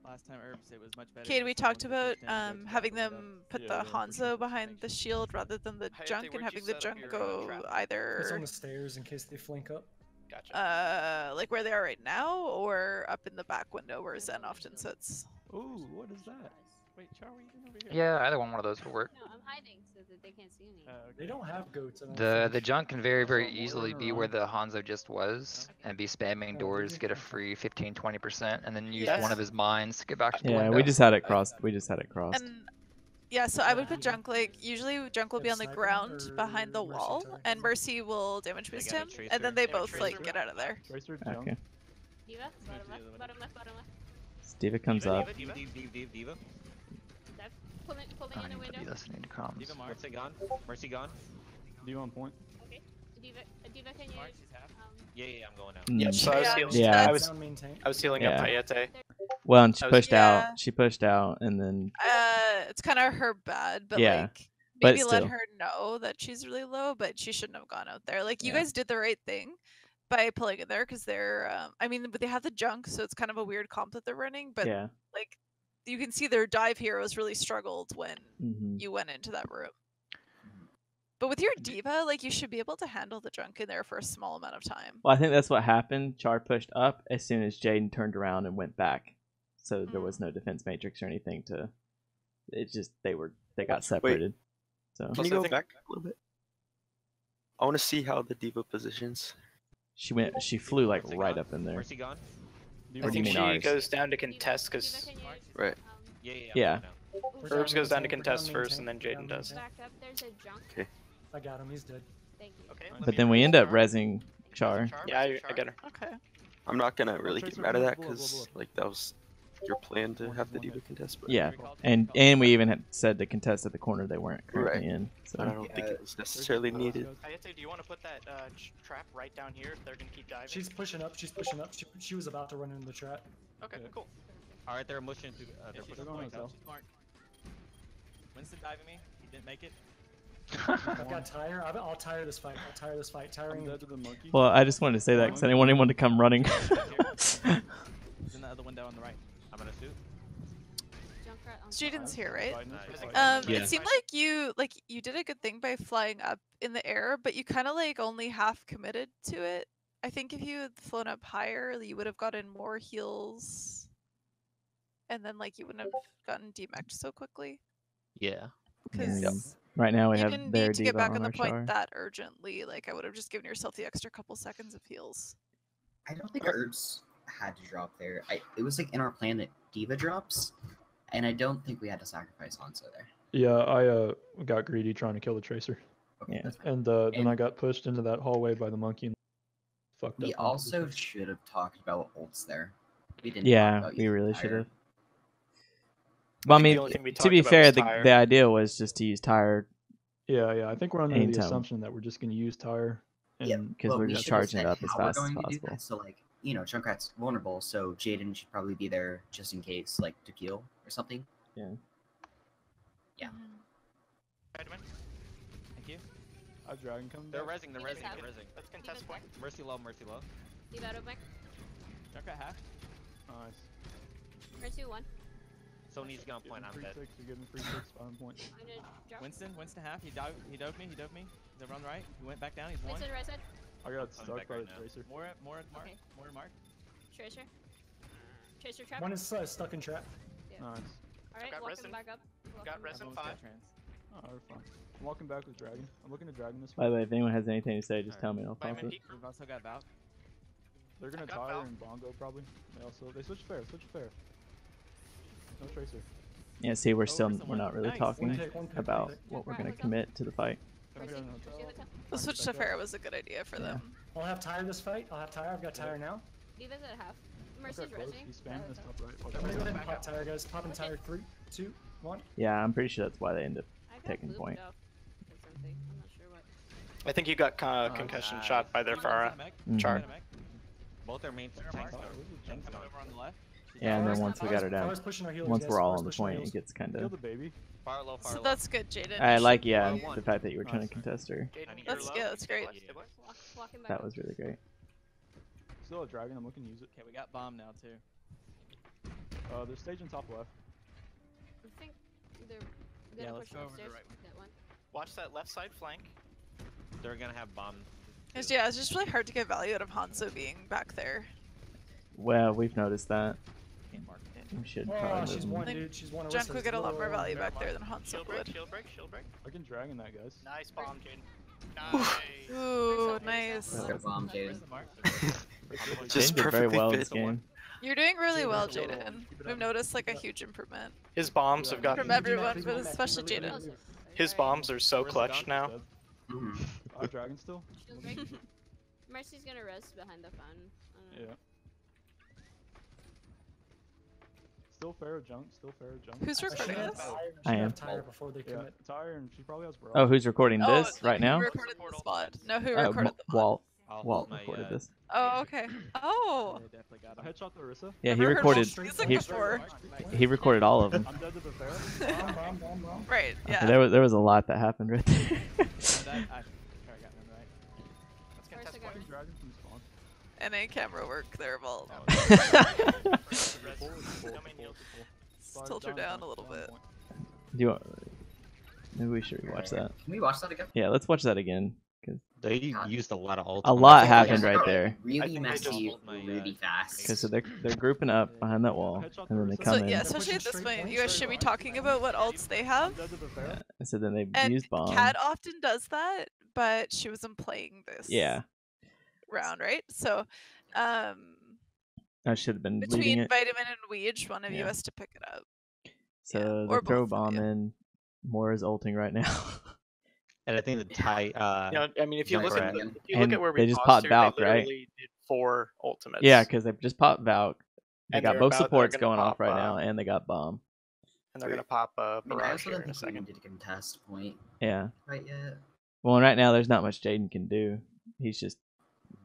last time Herbs, it was much better. Kate, we talked Someone about could push down, go having together. them put Yeah, the yeah, for Hanzo sure. behind the shield rather than the Hayate, junk, and where'd having you the set up junk your, go trap? It's either on the stairs in case they flank up. Gotcha. like where they are right now, or up in the back window where Zen often sits. Ooh, what is that? Wait, Char, what are you doing over here? Yeah, either one of those would work. No, I'm hiding so that they can't see me. Okay. They don't have goats. I don't The think. junk can very More easily in a be row. where the Hanzo just was and be spamming Oh, doors, did get you? a free 15-20%, and then use Yes. one of his mines to get back to the Yeah, window. we just had it crossed. We just had it crossed. And yeah, so I would put junk like usually junk will be on the Sniper ground or behind the Mercy wall, turret? and Mercy will damage boost got a him, tracer. and then they They have a both like tracer. get out of there. Tracer jump. Okay. Diva, bottom left, bottom left, bottom left. Steva comes up. Diva. Left. Pull me in the Anybody window. listening to comms? Diva Mark. Mercy gone. Mercy gone. You on point? Okay. Diva, can you? Mark, she's half. Yeah, I'm going out. Mm. Yeah, so I was healing. Yeah. Down maintain. I was healing Yeah. up Hayate. Well, and she I was- pushed Yeah. out. She pushed out, and then It's kind of her bad, but Yeah, like but maybe let still. her know that she's really low, but she shouldn't have gone out there. Like you Yeah. guys did the right thing by pulling it there because they're I mean, but they have the junk, so it's kind of a weird comp that they're running, but yeah. like you can see their dive heroes really struggled when Hmm. you went into that room. But with your diva, like you should be able to handle the junk in there for a small amount of time. Well, I think that's what happened. Char pushed up as soon as Jaden turned around and went back, so there was no defense matrix or anything to. It just they got separated. So Can you go back a little bit? I want to see how the diva positions. she flew like Mercy right gone. up in there. Mercy gone. Or I do you think mean she ours? goes down to contest because Right. Yeah. Yeah. I'm going out. We're Herbs goes down to maintain, we're contest down first, and then maintain, Jaden down does. maintain. Back up. There's a junk. Okay. I got him. He's dead. Thank you. Okay. But then we end up rezzing Char. Yeah, I get her. Okay. I'm not gonna really Tracer, get mad at that below, below, because below. like that was your plan to have the diva contest. But Yeah, and we even had said to contest at the corner they weren't currently Right. in. So I don't think it was necessarily needed. Hayate, do you want to put that trap right down here if they're gonna keep diving? She's pushing up. She's pushing up. She was about to run into the trap. Okay, Yeah. cool. All right, they're pushing to. They're She's pushing going point on out. south. She's marked. Winston diving me. He didn't make it. I've got tire. I'll tire this fight. I'll tire this fight. I'm Tiring. dead to the monkey. well, I just wanted to say that because I didn't want anyone to come running. He's in the other window on the right. I'm gonna shoot. Junkrat on Jaden's here, right? Fighting us, Nice. we're fighting. Yeah. It seemed like you did a good thing by flying up in the air, but you kind of like only half committed to it. I think if you had flown up higher, you would have gotten more heals, and then like you wouldn't have gotten demeched so quickly. Yeah. Because And right now we you have didn't their need to get diva back on on the our point Char. that urgently. Like I would have just given yourself the extra couple seconds of heals. I don't think Herbs had to drop there. It was like in our plan that Diva drops, and I don't think we had to sacrifice Hanzo there. Yeah, I got greedy trying to kill the tracer, Okay, Yeah. that's fine. and then And- I got pushed into that hallway by the monkey. And fucked We up. onto the also tracer. should have talked about ults there. We didn't. Yeah, talk about we using really tire. should have. Well, I think mean, the only thing we to talked be about fair, was the tire. idea was just to use tire Yeah, I think we're under the Anytime. assumption that we're just gonna use tire. And Yeah, because well, we're we just should have charging it said up as how we're fast as going to do possible. that. So like, Junkrat's vulnerable, so Jaden should probably be there just in case, like to heal or something. Yeah. Yeah. Spider-Man, Thank you. I've dragon coming They're back. rezzing. They're He does rezzing. have- They're rezzing. let's contest point. Mercy low. Mercy low. Diva out of mech. Junkrat half. Nice. Mercy 1. Sony's gun point. I'm Free dead. 6, you're getting free 6, bottom point. I'm gonna drop. Winston half. He dove me. He dove me. He's over on the right. He went back down. He's one. Winston right side. I got stuck back by right the now. tracer. More mark. Okay. More mark. Tracer. Tracer trap. One is stuck in trap. Nice. Alright, Got walking resin. back up. Got Walking resin. back. Resin 5. Oh, we're fine. I'm walking back with dragon. I'm looking to dragon this By way. the way, if anyone has anything to say, just Alright. tell me. I'll pop Vitamin it. D. We've also got Valk. They're gonna I've got tire Val. and bongo probably. They switch fair. No tracer. Yeah, see, we're Oh, still where's the we're one? not really Nice. talking One pick, about pick. what we're Junkrat gonna hotel. commit to the fight. Mercy, Dragon Mercy hotel. hotel. The switch to back up. fair was a good idea for Yeah. them. I'll have tire this fight. I'll have tire. I've got tire now. Diva's at half. Mercy's Okay, close. resing. He's spamming this top right. I'm gonna go ahead and Back pop up. tire, guys. Popping tire. 3, 2, 1. Yeah, I'm pretty sure that's why they end up. I got Taking looped point. up or something. I'm not sure what. I think you got concussion shot by their Farah. Mhm. Char. Both their main tanks Mark. gone. Tanks gone. Over on the left. Yeah, and then Farah's- once we got her Farah's down, pushing our healers, once guys. we're all Farah's on the pushing our point, it healers. gets kind Kill of. the baby. Fire low. Fire So low. that's good, Jaden. I You like should- yeah one. the fact that you were trying to Nice. contest her. Jaden, That's- you're yeah, low. that's great. Stabilize. Walking back That up. was really great. Still a dragon. I'm looking to use it. Okay, we got bomb now too. They're staging top left. I think they're Yeah, gonna let's push go over to upstairs. the right one. That one. Watch that left side flank. They're gonna have bomb. Yeah, it's just really hard to get value out of Hanzo being back there. Well, we've noticed that. Can't mark it. We should Oh, probably she's move one, them. dude. She's one. Junk would get a lot more value Fair back there than mark. Hanzo Shield break, would. shield break, shield break. I can dragon that, guys. Nice bomb, Jaden. Nice. Ooh, nice. Good bomb, Where's Jaden. the mark? Just Jane did very perfectly well in fit. this game. You're doing really Keep it well, up, keep it up. Jaden. Keep it We've up. noticed like a huge improvement. His bombs have From gotten. everyone, but especially Jaden. Also, His alright. bombs are so Where's the clutch gun? now. Mhm. Dragon still? Shield break. Mercy's gonna rest behind the fountain. Yeah. Still fair junk, still fair junk. Who's recording this? I am. Tire before they Yeah, commit. Tire, and she probably has barrage. Oh, who's recording Oh, this right now? Who recorded the spot? No, who Oh, recorded the pod? Walt. I'll Walt hold my, recorded this. Oh, okay. Oh, They definitely got I him. headshot the Orisa. Yeah, he Never heard recorded. Walt's music He, before. he recorded all of them. I'm dead to the fair. Bomb, bomb, bomb, bomb. Right, yeah. There was a lot that happened right there. That, I got one right. Let's First contest I point. got- Dragon from spawn. NA camera work there, Vault. Domain healed. Tilt her down a little bit. Do you want, maybe we should rewatch that. Can we watch that again? Yeah, let's watch that again. They used a lot of ults. A lot Oh, happened yeah, right got there. Really I think they just messy, hold my, really fast. Because so they're grouping up behind that wall, and then they So come in. yeah, especially at this point, you guys should be talking about what alts they have. I'm dead to the fair. Yeah, and so then they And use bomb. Kat often does that, but she wasn't playing this Yeah, round, right? So, I should have been leading between it. Vitamin and Weege, one of you Yeah. has to pick it up. So yeah, they or throw both of bomb you. in. Moira's ulting right now. And I think the tie. You know, I mean, if you look at Correct. if you look And at where they we just paused popped here, Valk, they right? literally did 4 ultimates. Yeah, because they just popped Valk. They And got they're both about- they're supports gonna going off pop, right now, and they got bomb. and they're gonna pop I mean, I barrage also here don't in a think we second. needed a contest point Yeah. right yet. Well, and right now there's not much Jaden can do. He's just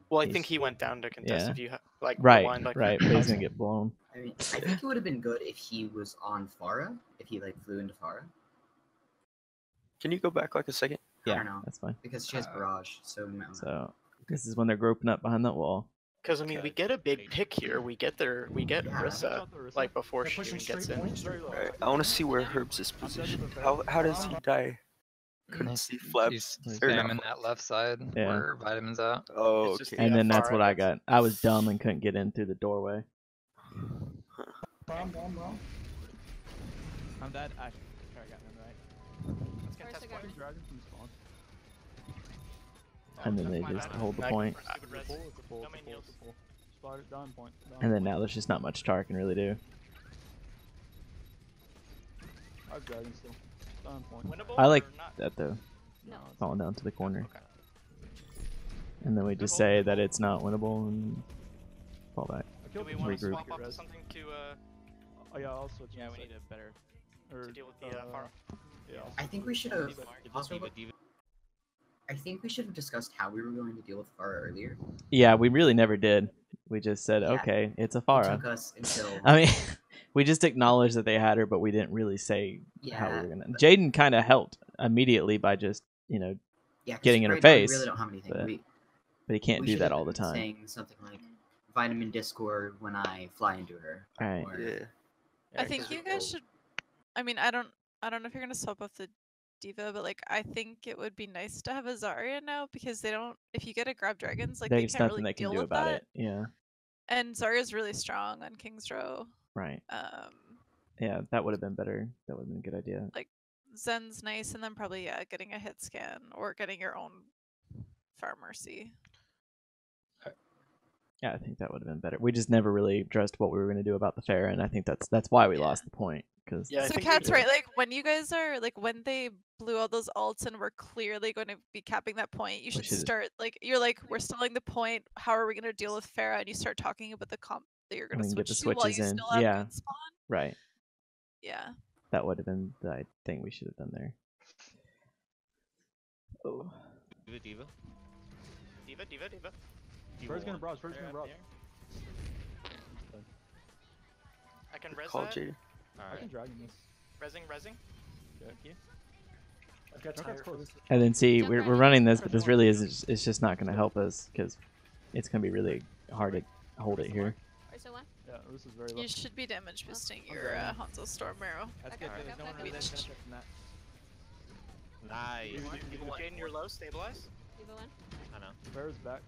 Well, I He's- think he went down to contest. yeah. If you like right, rewind, like right. But he's gonna get blown. I mean, I think it would have been good if he was on Farah, if he like flew into Farah. Can you go back like a second? I Yeah, don't know, that's fine. because she has barrage, so we might wanna- So this is when they're grouping up behind that wall. Because I mean, we get a big pick here. We get Yeah. Rissa Headshot the Orisa. like before They're she pushing even gets straight in. point, straight point. Alright, I want to see where Herbs is positioned. How does he die? Couldn't see flaps. He's or not spamming that left side Yeah. where Vitamin's out. Oh, It's just okay. And Yeah, then that's far what I out. got. I was dumb and couldn't get in through the doorway. Bomb, bomb, bomb. I'm dead. I got one right. Let's First I contest got point. Dragon from spawn. And then that's they my just bad. hold the Nice. point. It's a pull, it's a pull, it's a pull, Domain it's a heals. pull. Spot it, down point. Down And then point. now there's just not much Tar can really do. I have dragon still. Down point. Winnable I like or not? that though, No. falling down to the corner. Okay. And then we just say that it's not winnable and fall back. I Do killed we the want to regroup. swap off to something to Oh yeah, I'll switch. in Yeah, a we sec. need a better. Or, deal with the Farah? Yeah, I'll I think we should have. Diva, Also, Diva. I think we should have discussed how we were going to deal with Farah earlier. Yeah, we really never did. We just said, Yeah. okay, it's a It Farah. took us until I mean, we just acknowledged that they had her, but we didn't really say how we yeah, were gonna. Jaden kind of helped immediately by just, yeah, 'cause getting in her right now we face, really don't have anything. but We can't do should that have all the been time. Saying something like vitamin Discord when I fly into her. Right. Or, Yeah. I think you guys should. I mean, I don't know if you're gonna swap off the Diva, but like, I think it would be nice to have a Zarya now because they don't. If you get a grab dragons, like they There's can't nothing really they can deal do with about that. it. Yeah. And Zarya's really strong on King's Row. Right. Um, Yeah, that would have been better. That would have been a good idea. Zen's nice, and then probably getting a hit scan or getting your own Far Mercy. Yeah, I think that would have been better. We just never really addressed what we were going to do about the fair, and I think that's why we Yeah. lost the point. Because Yeah, I So think Kat's we- right. Like when you guys are like when they blew all those ults and were clearly going to be capping that point, you should should've- start like you're like we're stalling the point. How are we going to deal with Farah? And you start talking about the comp that you're going to then get switch the to while you switches in. still have Yeah. good spawn. right, Yeah. that would have been the thing we should have done there. Oh, Diva, Diva. Diva, Diva, Diva. Diva First gonna one. barrage, first They're gonna up barrage. there. I can res Call that. Jaden. I can Alright. dragon this. Resing. Thank you. I've got Okay, tire it's for close. this. and then see, Jump we're right running this, but this really is it's just not going to help us because it's going to be really hard to hold it here. Orisa 1. Yeah, this is very low. You should be damage boosting I'm your very low. Hanzo Storm Arrow. That's Okay, good. okay, There's no one okay. really there to benefit from that. Nice. Jaden, you're low. Stabilize. Diva 1. I know. Bear's back.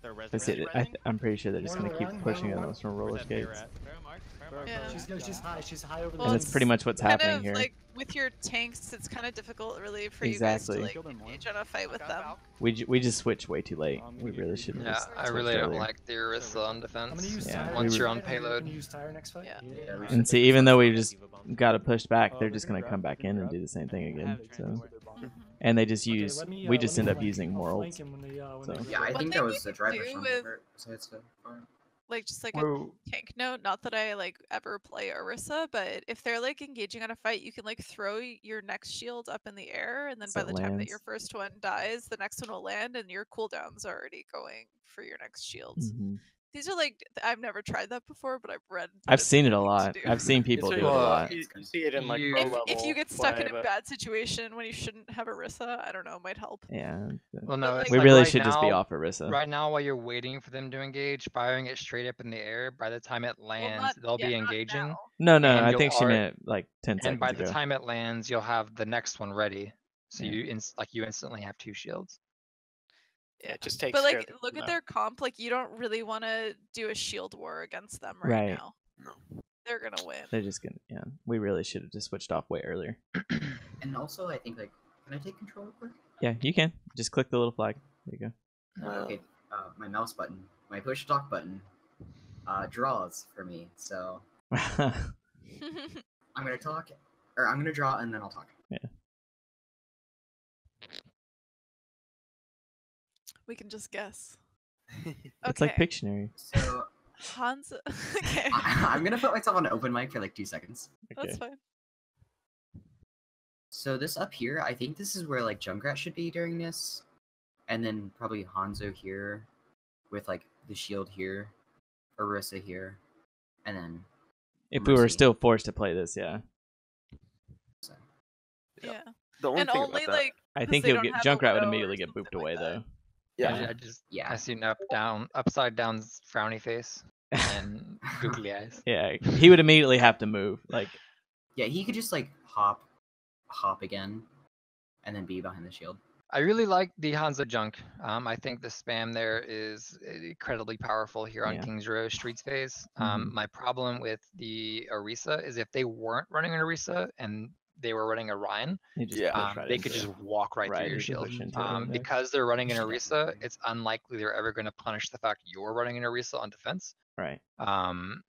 They're That's resident. it. I'm pretty sure they're just One gonna keep one, pushing one it one. unless from Where's roller that bear skates. at? Fair mark. Fair Fair, mark. Yeah. fair. She's high. She's high over the. Well, And it's pretty much what's kind happening of here. like with your tanks, it's kind of difficult, really, for Exactly. you guys to Kill like them more. engage on a fight with Got them. Valk. We just switched way too late. I'm We gonna really get shouldn't. Yeah, have I switched really don't earlier. like the Orisa on I'm defense. gonna use Yeah, tire. Once we you're were- on payload. Can use tire next fight. Yeah, we we should And take see, the even first though one. we just got to push back, Oh, they're they're just gonna gonna come grab, back they're in gonna and do grab. the same thing I again. have So, transport. and they just Okay, use. let me, We let just me end up flank. using I'll worlds. flank him when they, when So- they Yeah, I One think thing that you was the could driver do from with- the side so far. Like just like Whoa. a tank note, not that I like ever play Orisa, but if they're like engaging on a fight, you can like throw your next shield up in the air, and then So by the it time that lands. your first one dies, the next one will land, and your cooldown's already going for your next shields. Mhm. These are like I've never tried that before, but I've read. that I've it's seen it a thing to lot. do. I've seen people do it a lot. You see it in like You- pro If, level. if you get stuck play, in a but- bad situation when you shouldn't have Orisa, I don't know, might help. Yeah. Well, no, But, it's We like really right should just be now- off Orisa. Right now, while you're waiting for them to engage, firing it straight up in the air, by the time it Well, lands, not- they'll yeah, be not engaging. now. No, no, and I you'll think she alre- meant like 10 And seconds by the ago. time it lands, you'll have the next one ready. So Yeah. you instantly have 2 shields. Yeah, it just takes But care like, of the look at cooldown. their comp. Like, you don't really want to do a shield war against them right, Right. now. No. They're gonna win. They're just gonna. Yeah, we really should have just switched off way earlier. And also, I think like, can I take control real quick? Yeah, you can. Just click the little flag. There you Okay, my mouse button, my push to talk button, draws for me. So go. I'm gonna talk, or I'm gonna draw, and then I'll talk. We can just guess. It's like Pictionary. So Hans. Okay, I'm gonna put myself on open mic for like 2 seconds. Okay. that's fine. So this up here, I think this is where like Junkrat should be during this, and then probably Hanzo here, with like the shield here, Orisa here, and then If we were Mercy. still forced to play this, yeah, so. Yeah. The only And thing only about that, like I 'Cause think they he'll don't get have a Junkrat would widow or immediately get something booped like away that. though. yeah, Yeah. I seen upside down frowny face and googly eyes. Yeah, he would immediately have to move. Like, Yeah, he could just like hop again, and then be behind the shield. I really like the Hanzo junk. I think the spam there is incredibly powerful here on Yeah. Kings Row Streets phase. Mhm. My problem with the Orisa is if they weren't running an Orisa and they were running a Ryan, he just Yeah. push right they into could it. just walk right Right, through your you can shield. push into it right there. Because they're running an Should Orisa, definitely. it's unlikely they're ever going to punish the fact you're running an Orisa on defense. Right.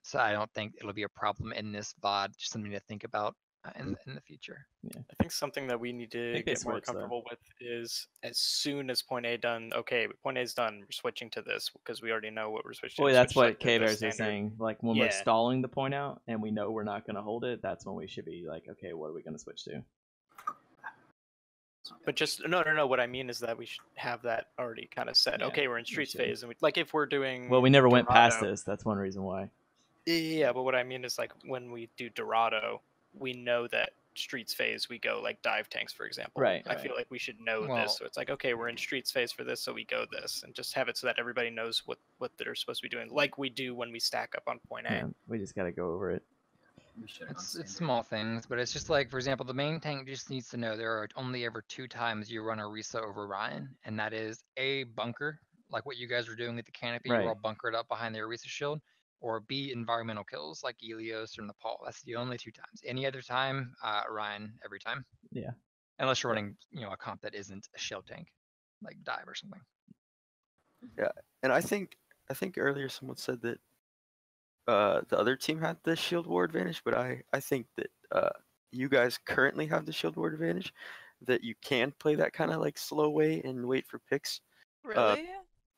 So I don't think it'll be a problem in this VOD. Just something to think about in the future. I think something that we need to think they get more switch, though. comfortable with is as soon as point A done, okay, point A is done, we're switching to this because we already know what we're switching Boy, to. that's Switch, what like, the K-Bears is standard. saying. Like, when we're Yeah. stalling the point out and we know we're not going to hold it, that's when we should be like, okay, what are we going to switch to? But just no. What I mean is that we should have that already kind of set. Yeah, Okay, we're in we streets should. phase, and like if we're doing. Well, we never went past Dorado- this. That's one reason why. Yeah, but what I mean is like when we do Dorado, we know that streets phase we go like dive tanks, for example. Right, I right. feel like we should know Well- this, so it's like okay, we're in streets phase for this, so we go this, and just have it so that everybody knows what they're supposed to be doing, like we do when we stack up on point A. Yeah, we just got to go over it. We should have It's small things, but it's just like, for example, the main tank just needs to know there are only ever 2 times you run a Orisa over Ryan, and that is A, bunker, like what you guys were doing at the canopy, Right. you're all bunkered up behind the Orisa shield, or B, environmental kills like Elios or Nepal. That's the only 2 times. Any other time, Ryan every time. Yeah. Unless you're running, a comp that isn't a shield tank, like dive or something. and I think earlier someone said that the other team had the shield war advantage, but I think that you guys currently have the shield war advantage, that you can play that kind of like slow way and wait for picks. Really?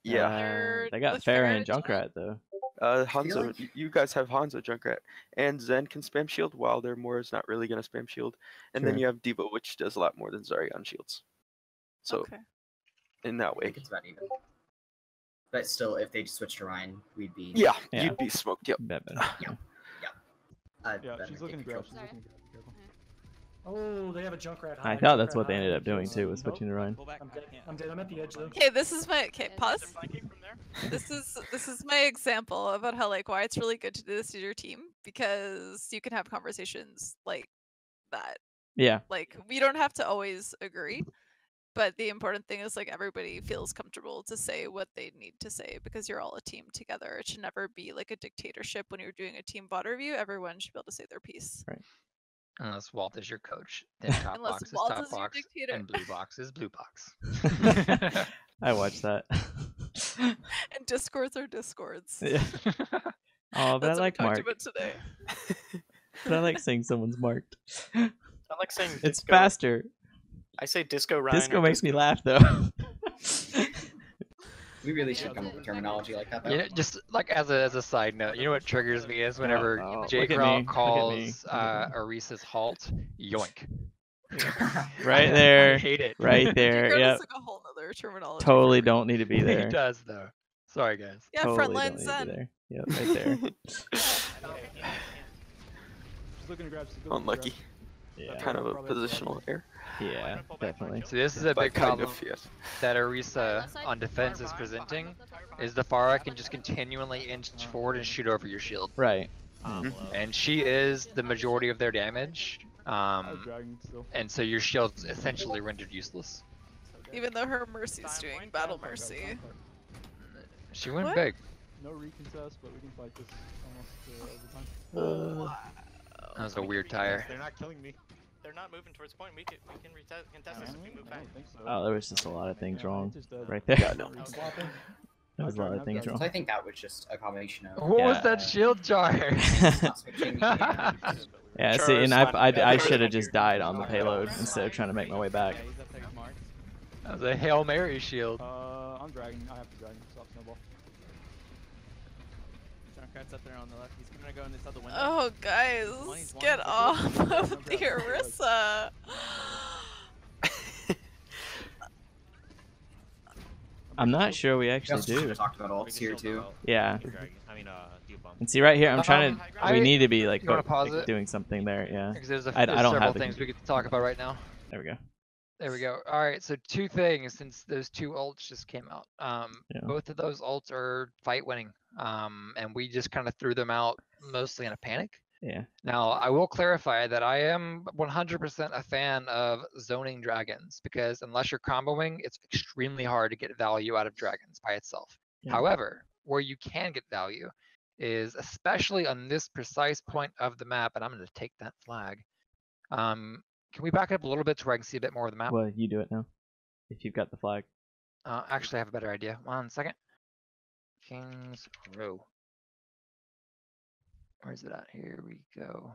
Yeah, They're They got with Farah Farah and too? Junkrat though. Hanzo, like- you guys have Hanzo Junkrat, and Zen can spam shield while their Moore is not really gonna spam shield, and then Sure. you have Diva, which does a lot more than Zarya on shields. So Okay. in that I way, think it's about even. But still, if they switched to Ryan, we'd be. yeah, Yeah. you'd be smoked. Yep. Bet better. Yeah. Yeah, better she's looking to take grab. control. She's looking to grab. Be careful. Oh, they have a Junkrat high. I thought that's Junkrat what they high, ended up doing kills. too, was switching to Ryan. Pull back. I'm I dead. can't. I'm dead. I'm at the edge though. Okay, this is my Yeah, pause. Flanking from there. This is my example about how like why it's really good to do this to your team because you can have conversations like that. Yeah. Like we don't have to always agree, but the important thing is like everybody feels comfortable to say what they need to say because you're all a team together. It should never be like a dictatorship when you're doing a team VOD review. Everyone should be able to say their piece. Right. Unless Walt is your coach, then top Unless box is Walt top is your box, dictator. and blue box is blue box. I watched that. And discords are discords. Yeah. Oh, but That's I what like we talked Mark. about today. But I like saying someone's marked. I like saying It's disco. faster. I say disco Ryan. Disco or makes me laugh though. We really should come up with terminology like that. Though. You know, just like as a side note, you know what triggers me is whenever Oh, Jay look at Crawl me, calls look at me. Arisa's halt, yoink. Right I there. hate it. Right there. Jigard Yep. is like a whole nother terminology. for Totally me. don't need to be He there. does though. Sorry guys. Yeah, Totally frontline don't need to be Zen. there. Yep, right there. Just looking to grab. Unlucky. Yeah. Kind of a positional error. Yeah, definitely. So this is a But big kind problem of, yes. that Arisa on defense is presenting, is the Pharah can just continually inch forward and shoot over your shield. Right. And she is the majority of their damage. I was dragging still. And so your shield's essentially rendered useless. Even though her mercy's doing battle mercy. She went What? big. No recontest, but we can fight this almost overtime. That was a weird tire. They're not killing me. They're not moving towards point. We can contest this if we move I back. don't think so. Oh, there was just a lot of things Yeah, wrong it's just, right there. Yeah, no. There was a lot of things So wrong. I think that was just a combination of. What was Yeah. that shield jar? not switching and- Yeah, see, and I Char's should have just died on the payload instead of trying to make my way back. Yeah, he's up there, he's marked. That was a Hail Mary shield. I'm dragging. I have to drag. Stop snowball. Junkrat's up there on the left. He's gonna go in this other window. Oh, guys, He's one, get he's off one. of the Arisa. I'm not sure we We actually also should do. have talked about We ults can here shield too. out. Yeah. I mean, deal bomb. And see right here, I'm trying to. We I- need to be like, you wanna pause like it? doing something there. Yeah. Because there's, I there's don't several have the things we could talk about right now. There we go. There we go. All right, so two things since those two ults just came out. Yeah. Both of those ults are fight winning. And we just kind of threw them out mostly in a panic. Yeah. Now, I will clarify that I am 100% a fan of zoning dragons because unless you're comboing, it's extremely hard to get value out of dragons by itself. Yeah. However, where you can get value is especially on this precise point of the map, and I'm going to take that flag. Can we back up a little bit to where I can see a bit more of the map? Well, you do it now. If you've got the flag. Actually, I have a better idea. 1 second. Kings Row. Where's it at? Here we go.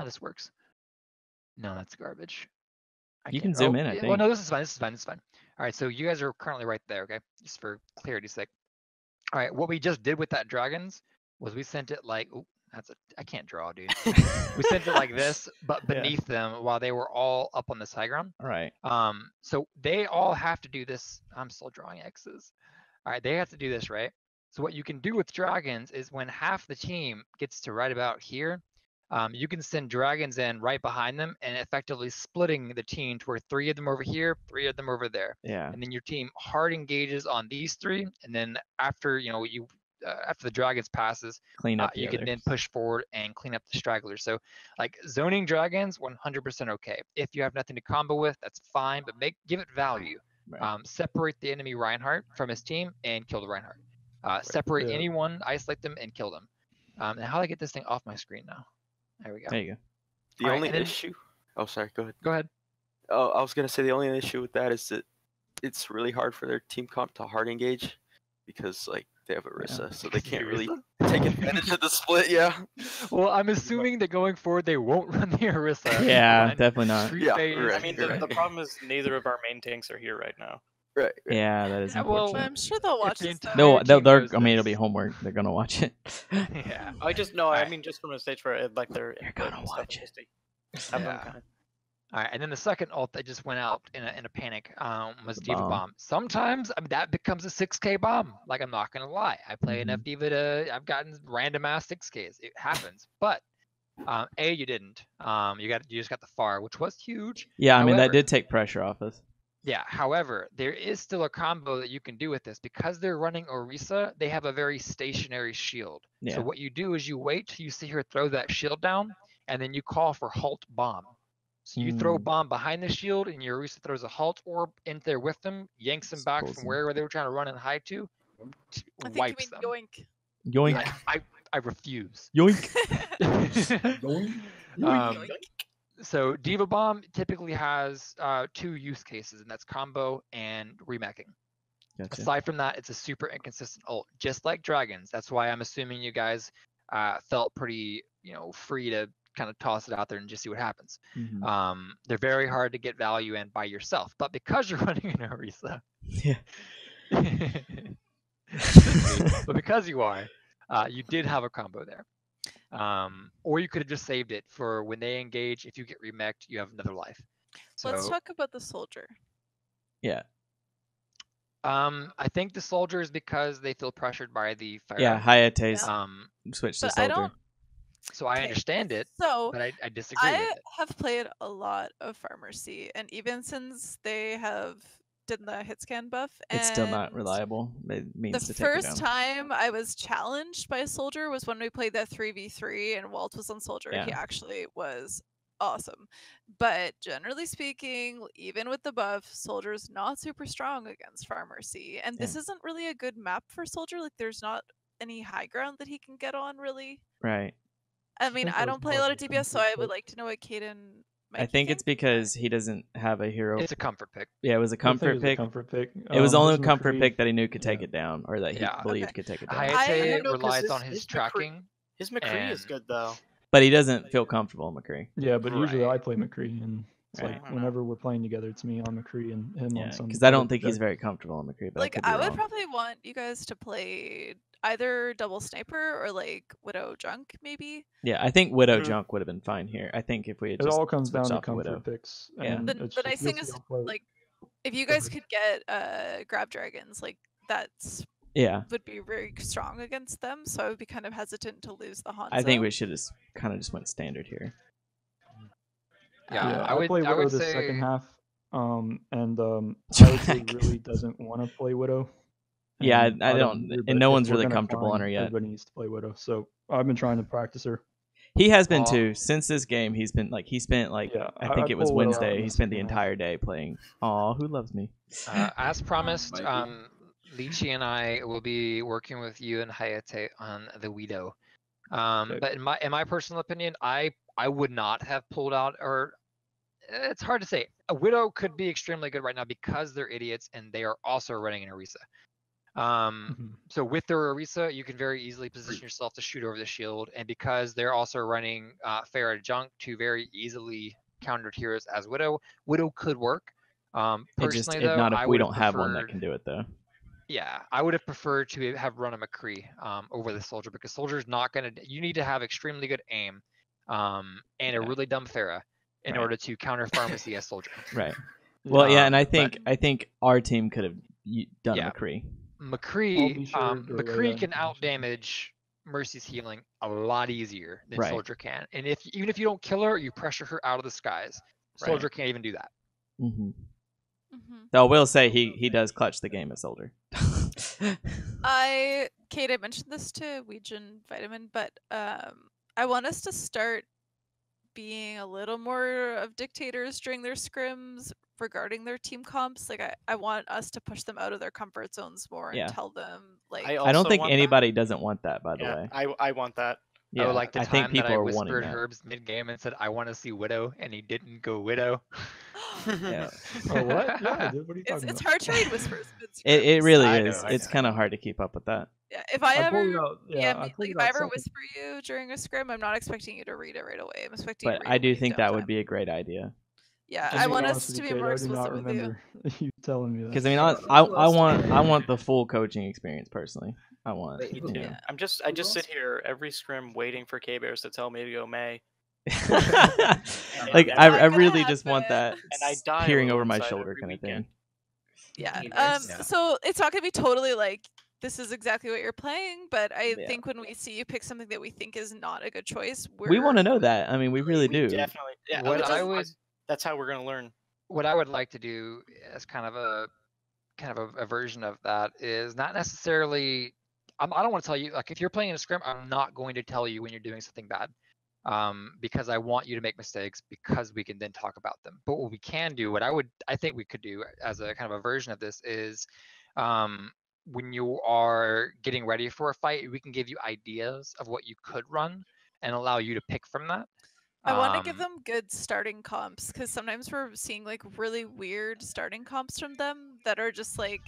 This works. No, that's garbage. You can zoom in, I Well, think. no, this is fine. This is fine. This is fine. All right, so you guys are currently right there, okay? Just for clarity's sake. All right, what we just did with that dragons was we sent it like, oh, I can't draw, dude. We sent it like this, but Yeah. beneath them while they were all up on this high ground. All right. So they all have to do this. I'm still drawing X's. All right, they have to do this, right? So what you can do with dragons is when half the team gets to right about here, you can send dragons in right behind them and effectively splitting the team to where 3 of them over here, 3 of them over there. Yeah. And then your team hard engages on these 3, and then after after the dragons passes, Clean up the you can then others. push forward and clean up the stragglers. So like zoning dragons, 100% okay. If you have nothing to combo with, that's fine, but give it value. Right. Separate the enemy Reinhardt from his team and kill the Reinhardt. Separate Yeah. anyone, isolate them, and kill them. And how do I get this thing off my screen now? There we go. There you go. The Alright, only and then- issue. Oh, sorry. Go ahead. Go ahead. Oh, I was gonna say the only issue with that is that it's really hard for their team comp to hard engage because like they have Arisa, so they can't really take advantage of the split. Yeah. Well, I'm assuming that going forward they won't run the Arisa. Yeah, Fine. definitely not. Street Yeah, phase. right. I mean, the problem is neither of our main tanks are here right now. Right. Yeah, that is Yeah, well, unfortunate. I'm sure they'll watch the this. entire- though. No, team they're. knows I mean, it'll be this. homework. They're gonna watch it. Yeah. I just no. I Alright. mean, just from a stage where like they're You're input gonna and stuff, watch just it. to have them Yeah. kinda- All right, and then the second ult that just went out in a panic was The Diva bomb. Bomb. Sometimes that becomes a 6K bomb. Like I'm not gonna lie, I play enough Diva to I've gotten random ass 6Ks. It happens, but You didn't. You just got the far, which was huge. Yeah, I mean that However- did take pressure off us. Yeah, however, there is still a combo that you can do with this. Because they're running Orisa, they have a very stationary shield. Yeah. So what you do is you wait till you see her throw that shield down, and then you call for halt bomb. So you throw bomb behind the shield, and your Orisa throws a halt orb in there with them, yanks them back from wherever they were trying to run and hide to, I think wipes you them. mean yoink. Yoink. I refuse. Yoink. Yoink. So Diva Bomb typically has 2 use cases, and that's combo and remeching. Gotcha. Aside from that, it's a super inconsistent ult, just like Dragons. That's why I'm assuming you guys felt pretty, free to kind of toss it out there and just see what happens. Mhm. They're very hard to get value in by yourself, but because you're running an Orisa, Yeah. but because you are, you did have a combo there. Or you could have just saved it for when they engage. If you get remech'd, you have another life. So, Let's talk about the soldier. Yeah. I think the soldier is because they feel pressured by the fire. Yeah, Hayate's switched to But soldier. So I understand it, So but I disagree with I it. have played a lot of Pharmacy, and even since they have did the hit scan buff, It's still not and reliable. It means the to take it first down. time I was challenged by a soldier was when we played that 3v3 and Walt was on soldier. He Yeah. actually was awesome. But generally speaking, even with the buff, soldier's not super strong against Pharmacy. And this isn't really a good map for soldier. Like there's not any high ground that he can get on really. Right. I mean, think I that was don't play a more lot of of a DPS, so comfort I would pick. like to know what Caden might I think it's because he doesn't have a hero. It's a comfort pick. Yeah, it was a I think comfort it's a pick. comfort pick. It was only a his comfort McCree- pick that he knew could take yeah. it down, or that he Yeah. believed Okay. could take it down. Hayate No, 'cause relies on his McCree- tracking. His McCree is and- good though. But he doesn't feel comfortable in McCree. Yeah, but usually Right. I play McCree, and it's Right. like whenever we're playing together, it's me on McCree and him Yeah, on some. because I don't other think he's deck. very comfortable in McCree. But like I could be I would wrong. probably want you guys to play either double sniper or like Widow Junk maybe. Yeah, I think Widow Mhm. Junk would have been fine here. I think if we had It just all comes down switched to off Widow. comfort picks. Yeah. And The it's nice just, thing you'll is see how play- like if you guys could get grab dragons, like that's Yeah, would be very strong against them. So I would be kind of hesitant to lose the Hanzo. I think we should have kind of just went standard here. Yeah, I would. play I Widow would the say. second half. And Hayate really doesn't want to play Widow. Yeah, and I don't don't- either, and but no if one's we're really gonna comfortable on climb, her yet. Everybody needs to play Widow, so I've been trying to practice her. He has been Aw. too. Since this game, he spent like Yeah, I think I it was pull Widow out Wednesday. in He the spent the second half. entire day playing. Aw, who loves me? As promised, Might be. Lychee and I will be working with you and Hayate on the Widow. Okay. But in my personal opinion, I would not have pulled out, or it's hard to say. A Widow could be extremely good right now because they're idiots and they are also running an Orisa. So with their Orisa, you can very easily position yourself to shoot over the shield, and because they're also running Farah Junk to very easily countered heroes as Widow, Widow could work. Personally, though, not if I we would don't have one that preferred- can do it though. Yeah, I would have preferred to have run a McCree over the soldier, because soldier's not gonna. You need to have extremely good aim, and a Yeah. really dumb Farah in Right. order to counter pharmacy as soldier. Right. Well, yeah, and I but- think our team could have done Yeah. a McCree. I'll McCree, be sure to relay McCree that can out information. damage Mercy's healing a lot easier than Right. Soldier can, and even if you don't kill her, you pressure her out of the skies. Right. Soldier can't even do that. Mm-hmm. Mm-hmm. Though I will say he does clutch the game as Soldier. Kate, I mentioned this to Weejan Vitamin, but I want us to start being a little more of dictators during their scrims regarding their team comps. Like I want us to push them out of their comfort zones more and Yeah. tell them like I I don't also think want that. anybody doesn't want that, by the Yeah, way. I want that. Yeah, Oh, like the I time think people that I are wanting whispered that. Herbs mid game and said, "I want to see Widow," and he didn't go Widow. Yeah. Oh, what? Yeah, I did. What are you it's talking it's about? hard to read whispers. It really I know, is. I It's know. kind of hard to keep up with that. Yeah, if I I pulled ever it out. like pulled if it I out ever second. whisper you during a scrim, I'm not expecting you to read it right away. I'm expecting you But to read I it do when you think that downtime. would be a great idea. Yeah, To I be want honest us with to you, be Kate, more I do not explicit with you. remember you telling me that. Because I mean, Who I else want did? I want the full coaching experience personally. I want. Wait, who- you know. Yeah. I just sit here every scrim waiting for K-Bears to tell me to go May. Like It's I not gonna really just want happen. that And I die a peering little over my inside shoulder every kind of weekend. thing. Yeah. Yeah. So it's not gonna be totally like this is exactly what you're playing, but I Yeah. think when we see you pick something that we think is not a good choice, We want to know that. I mean, we really do. Definitely. Yeah, What I would, otherwise, that's how we're gonna learn. what I would like to do as kind of a version of that is not necessarily. I don't want to tell you, like, if you're playing in a scrim, I'm not going to tell you when you're doing something bad, because I want you to make mistakes because we can then talk about them. But what we can do, I think we could do as a kind of a version of this is, when you are getting ready for a fight, we can give you ideas of what you could run and allow you to pick from that. I want to give them good starting comps because sometimes we're seeing like really weird starting comps from them that are just like,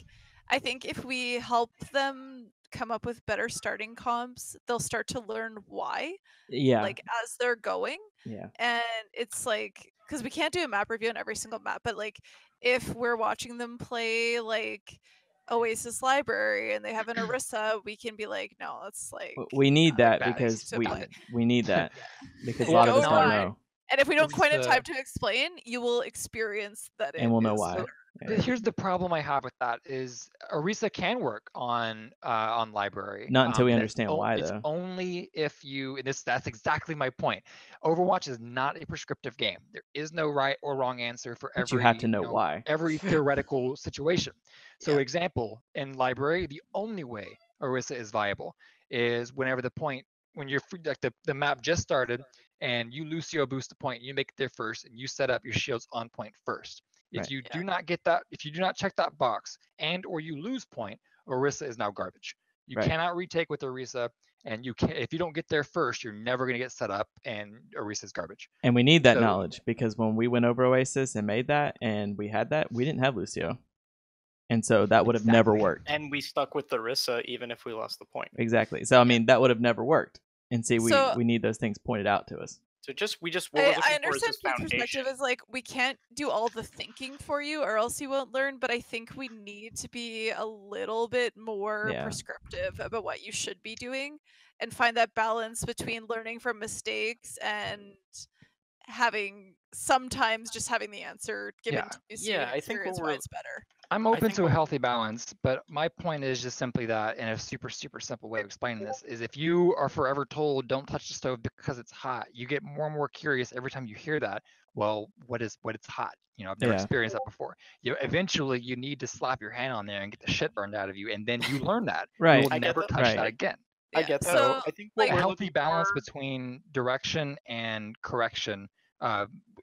I think if we help them come up with better starting comps, they'll start to learn why. Yeah. Like as they're going. Yeah. And it's like, because we can't do a map review on every single map, but like if we're watching them play like Oasis Library and they have an Orisa, we can be like, no, that's like We need that bad because to play. we need that because a Well, lot of us Go don't on. know, And if we don't quite have Orisa- time to explain, you will experience that it and we'll know is why. better. Yeah. Here's the problem I have with that is Orisa can work on library. Not until we but understand why, it's though. only if you, and that's exactly my point. Overwatch is not a prescriptive game. There is no right or wrong answer for But every, you have to know why. every theoretical situation. So Yeah. example, in library, the only way Orisa is viable is whenever when you're free, like the map just started and you Lucio boost a point, you make it there first and you set up your shields on point first. If Right. you do not get that, if you do not check that box and or you lose point, Orisa is now garbage. You Right. cannot retake with Orisa, and you can if you don't get there first, you're never going to get set up, and Orisa is garbage. And we need that So- knowledge because when we went over Oasis and made that and we had that, we didn't have Lucio. And so that would have never worked. And we stuck with the Orisa even if we lost the point. Exactly. So I mean that would have never worked. And see, So- we need those things pointed out to us. So what we're looking I for is understand this Pete's foundation. perspective is like we can't do all the thinking for you or else you won't learn, but I think we need to be a little bit more Yeah. prescriptive about what you should be doing and find that balance between learning from mistakes and sometimes just having the answer given to you so you Yeah, can I think what experience why we're- it's better. I'm open think to a what- healthy balance, but my point is just simply that, in a super, super simple way of explaining this, is if you are forever told don't touch the stove because it's hot, you get more and more curious every time you hear that. Well, what is hot? I've never Yeah. experienced that before. Eventually you need to slap your hand on there and get the shit burned out of you, and then you learn that. Right. You will I get never that. touch Right. that again. I Yeah, get that. so, I think what like, A we're healthy looking balance for, between direction and correction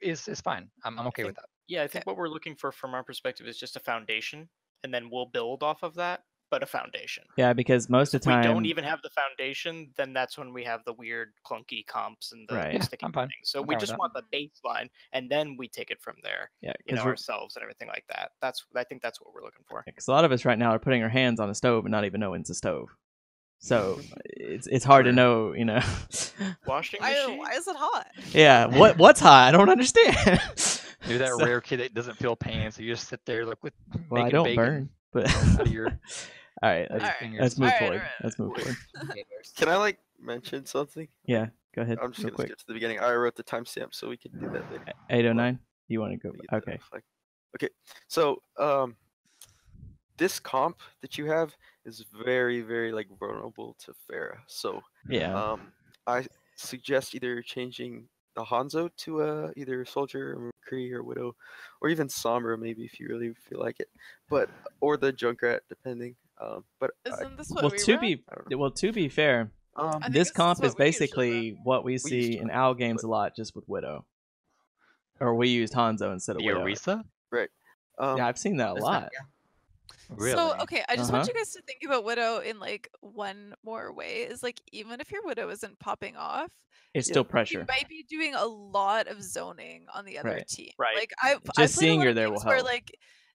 is fine. I'm okay with that. yeah, I think what we're looking for from our perspective is just a foundation, and then we'll build off of that, but a foundation. Yeah, because most of If the we time don't even have the foundation, then that's when we have the weird clunky comps and the Right. Yeah, sticking I'm fine. things. So I'm we fine with just that. want the baseline, and then we take it from there. yeah, Ourselves and everything like that. I think that's what we're looking for. because a lot of us right now are putting our hands on a stove and not even knowing it's a stove. So it's hard to know, Washing Why machine. is it hot? Yeah, what's hot? I don't understand. You're that So- rare kid that doesn't feel pain, so you just sit there like with Well, I making don't bacon burn, but out of your all right, out of your Alright. fingers. let's move Alright, forward. alright, Let's move forward. Can I mention something? Yeah, go ahead. I'm just real gonna quick. skip to the beginning. I wrote the timestamp so we can do that later. 809. You want to go? Let me get that Okay. flag. Okay. So this comp that you have is very, very vulnerable to Pharah. So Yeah. I suggest either changing the Hanzo to either Soldier or McCree or Widow, or even Sombra maybe if you really feel like it, or the Junkrat depending. But Isn't this what Well, we to ran? be I don't know. well, to be fair, Um, I think this this comp is is what we usually basically what we used see to in run, OWL games but- a lot, just with Widow. Or we used Hanzo instead of The Widow. Orisa? Yeah, I've seen that a That's lot. not- yeah. Really? So okay, I just want Uh-huh. you guys to think about Widow in one more way. Is even if your Widow isn't popping off, It's Yeah. still you pressure. might be doing a lot of zoning on the other Right. team. Right. Like I've Just played seeing a lot you're of there will games where help.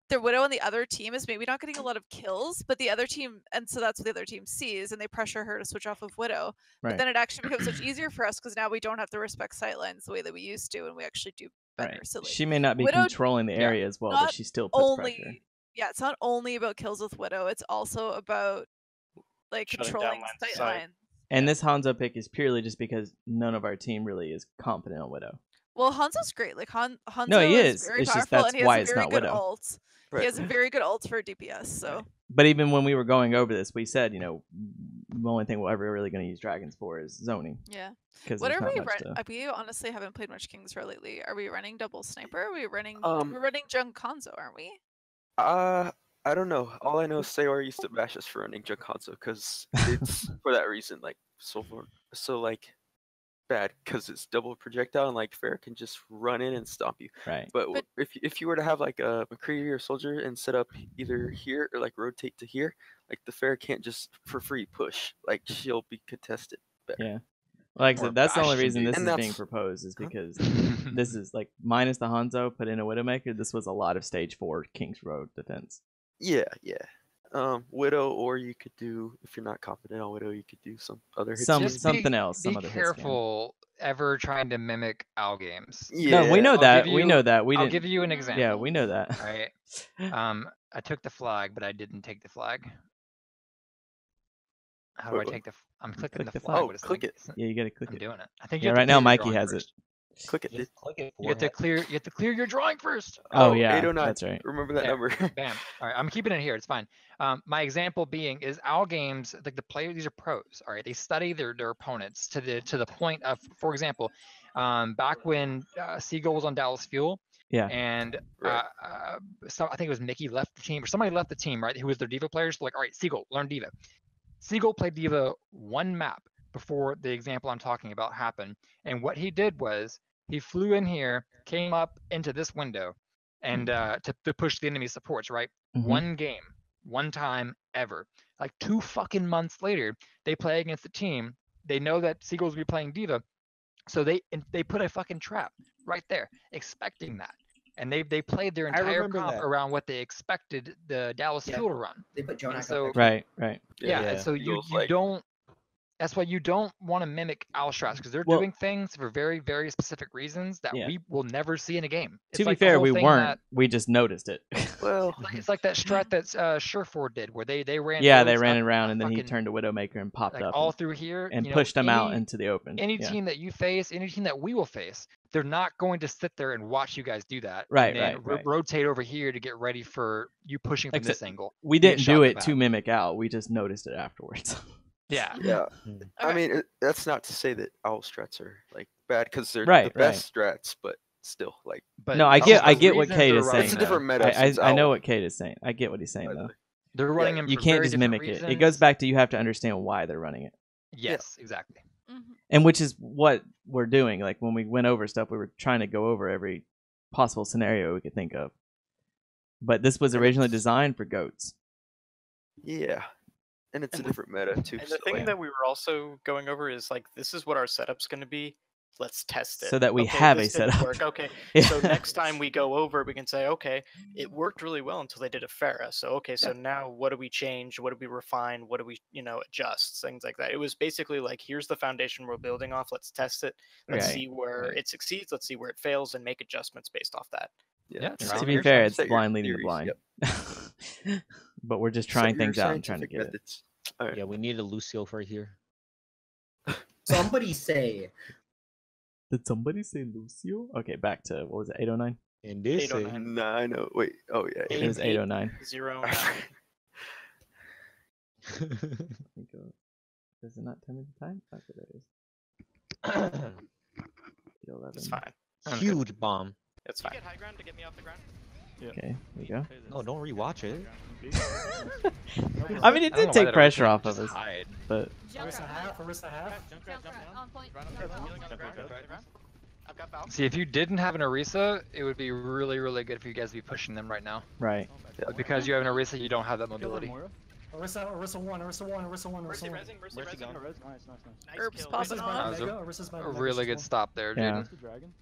the Widow on the other team is maybe not getting a lot of kills, but the other team, and so that's what the other team sees, and they pressure her to switch off of Widow. Right. But then it actually becomes much easier for us because now we don't have to respect sightlines the way that we used to, and we actually do better. Right. So like, She may not be Widow controlling the yeah, area as well, but not she still puts only pressure. it's not only about kills with Widow, it's also about Shutting down controlling line of sight. sightlines. And this Hanzo pick is purely just because none of our team really is confident on Widow. Well, Hanzo's great. Like Hanzo No, he is. very It's just powerful, that's and he has why a it's very not good Widow. ult. Right. He has a very good ult for DPS. So But even when we were going over this, we said, you know, the only thing we're ever really going to use dragons for is zoning. yeah. Because What there's are not we much running? to... We honestly haven't played much Kings Row lately. Are we running double sniper? Are we running? Um, We're running Jung Konzo, aren't we? I don't know. All I know is Sayori used to bash us for running Junkanzo because it's for that reason, like so like bad because it's double projectile and like Fair can just run in and stomp you. Right. But if you were to have like a McCready or Soldier and set up either here or like rotate to here, like the Fair can't just for free push. Like she'll be contested better. Yeah. Like I Or said, that's the only Bastion, reason dude. this And is being that's- proposed is because this is like minus the Hanzo, put in a Widowmaker. This was a lot of stage 4 Kings Road defense. Yeah, yeah. Widow, or you could do if you're not confident on Widow, you could do some other hits. Just something else, some Be other hits game. careful ever trying to mimic OWL games. Yeah, No, we know I'll that. give We you- know that. We I'll didn't. give you an example. Yeah, we know that. All right. I took the flag, but I didn't take the flag. How do I Wait, what? take the? I'm clicking Click the the flag. flag. but it's click like- it. Yeah, you gotta click I'm it. doing it. I think Yeah, you have to right now clear your Mikey drawing has first. Click it, dude. Just click it. You have to clear. You have to clear your drawing first. Oh, yeah, 809. that's right. Remember that There. number. Bam. All right, I'm keeping it here. It's fine. My example being is OWL games, like the players, these are pros. All right, they study their opponents to the point of, for example, back when Seagull was on Dallas Fuel, Yeah. and Right. so I think it was Mickey left the team or somebody left the team, right? Who was their Diva players? So like, all right, Seagull, learn Diva. Seagull played Diva one map before the example I'm talking about happened, and what he did was he flew in here, came up into this window, and to push the enemy supports, right? Mhm. One game, one time ever. Like 2 fucking months later, they play against the team. They know that Seagulls will be playing Diva, so they put a fucking trap right there, expecting that. And they played their I entire remember comp that. around what they expected the Dallas Yeah. Fuel to run. They put Jonak so- up there. Right, right. Yeah, Yeah. and so you Seagulls, like- don't. That's why you don't want to mimic OWL strats because they're Well- doing things for very, very specific reasons that Yeah. we will never see in a game. It's To be like the fair, whole we thing weren't. that- We just noticed it. Well, it's like that strat that Surefour did, where they ran. Yeah, they roads ran up around and then he fucking, turned to Widowmaker and popped like up all through here and you know, pushed them out any- into the open. Any Yeah. team that you face, any team that we will face, they're not going to sit there and watch you guys do that. Right, and then right, right. rotate over here to get ready for you pushing from Except this angle. We get didn't shot do in the it to back. mimic out. We just noticed it afterwards. Yeah. yeah. I Okay. mean, that's not to say that owl strats are like bad because they're Right, the best strats, but still, like But No, I that's get the I get what reasons Kate they're is running saying. It's a them. different meta. I since know Owl, what Kate is saying. I get what he's saying by the though. way. They're running them You for can't very just different mimic it. It reasons. goes back to you have to understand why they're running it. Yes, exactly. And which is what we're doing. Like when we went over stuff, we were trying to go over every possible scenario we could think of. But this was And originally it's- designed for goats. Yeah, and it's a different meta too. And the so, thing like, that we were also going over is like, this is what our setup's going to be. Let's test it. So that we Okay, have a this didn't setup. Work. Okay, Yeah. so next time we go over, we can say, okay, it worked really well until they did a Farah. So okay, so now what do we change? What do we refine? What do we, adjust? Things like that. It was basically like, here's the foundation we're building off. Let's test it. Let's Right, see where right. it succeeds. Let's see where it fails, and make adjustments based off that. Yeah, set around To here, be fair, your- it's set your blind leading the theories, blind. yep. But we're just Set trying your things out and trying to scientific get it. methods. All right. Yeah, we need a Lucio for here. Somebody say Did somebody say Lucio? Okay, back to what was it? 809. And this 809. Nah, I know. Wait. Oh yeah. It was 809. 0. I think, does it not tell me the time? Okay, there it is. 811. It's fine. huge bomb. It's Did you fine. get high ground to get me off the ground? Okay, there you go. No, don't rewatch it. I mean, it I don't know did why take that pressure always off of just us, hide. but Arista half, Arista half. Junkrat, jump down. On point. Run up Jump there, down. healing on the ground. Healing on the ground. I've got Valve. See, if you didn't have an Orisa, it would be really, really good for you guys to be pushing them right now. right. But because you have an Orisa, you don't have that Kill her, mobility. Moira. Arista 1, Arista 1, Arista 1, Mercy Arista 1. rezzing, Mercy Mercy rezzing. gone. Nice, nice, nice. Nice Herbs kill. popping Arista's on. by That was Mega, Arista's by A Mega, really Arista's good one. stop there, dude. Yeah. That's the dragon.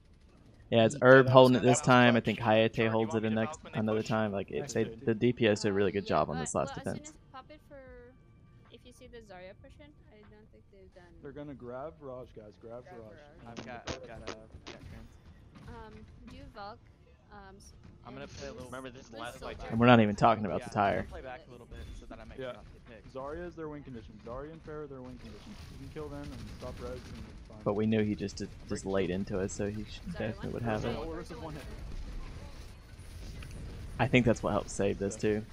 Yeah, it's Yeah, Herb that holding was- it this that was time. I clutch. think Jordan, Hayate you holds want it me to next Valve when they another push? time. Like Nice they, trade, the DPS did a really good Yeah, job on this but- last well, as soon defense. as pop it for, if you see the Zarya pushing, I don't think they've done. They're gonna grab Raj, guys. Grab Grab Raj. Raj. I've got trans. Do Valk I'm gonna play a little. Remember this last fight. And we're not even talking about Yeah, the tire. I'm gonna play back a little bit so that I make sure Yeah. not to get picked. Zarya is their win condition. Zarya and Pharah are their win condition. You can kill them and stop res and it's fine. But we knew he just laid into it, so he definitely would have it. Oh, Orissa's one hit. I think that's what helped save this too.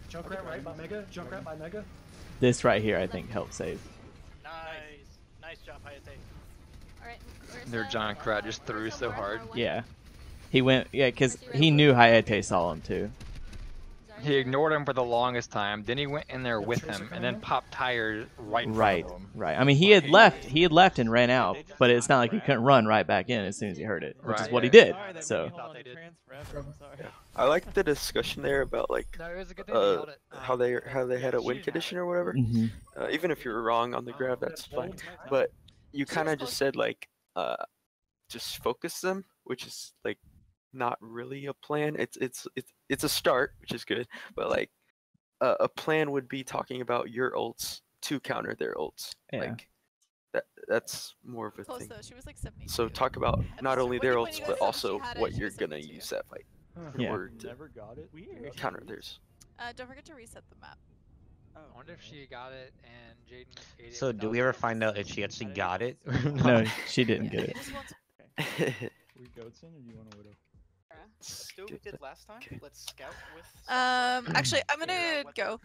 Junkrat right by Mega. Junkrat by Mega. This right here, I think, helped save. Nice job, Hayate. Alright, Their giant crowd just threw so hard. Yeah. He went, yeah, because he knew Hayate saw him too. He ignored him for the longest time. Then he went in there with him and then popped tires right in front of him. Right. I mean, he had left and ran out, but it's not like he couldn't run right back in as soon as he heard it, which is what he did. So. I like the discussion there about like how they had a win condition or whatever. Even if you were wrong on the grab, that's fine. But you kind of just said like just focus them, which is like not really a plan. It's a start, which is good, but like a plan would be talking about your ults to counter their ults. Yeah. Like that's more of a Close thing. though. She was like 70. So talk about not only their ults but also what you're gonna use that fight in Yeah. order to Never got it. Weird. counter theirs. Don't forget to reset the map. I wonder if she got it and Jaden ate it. So do we ever find out if she actually got it? Or not? No, she didn't get it. We goats in or do you want to widow? Let's do what we did last time. Let's scout with. Actually, I'm gonna go.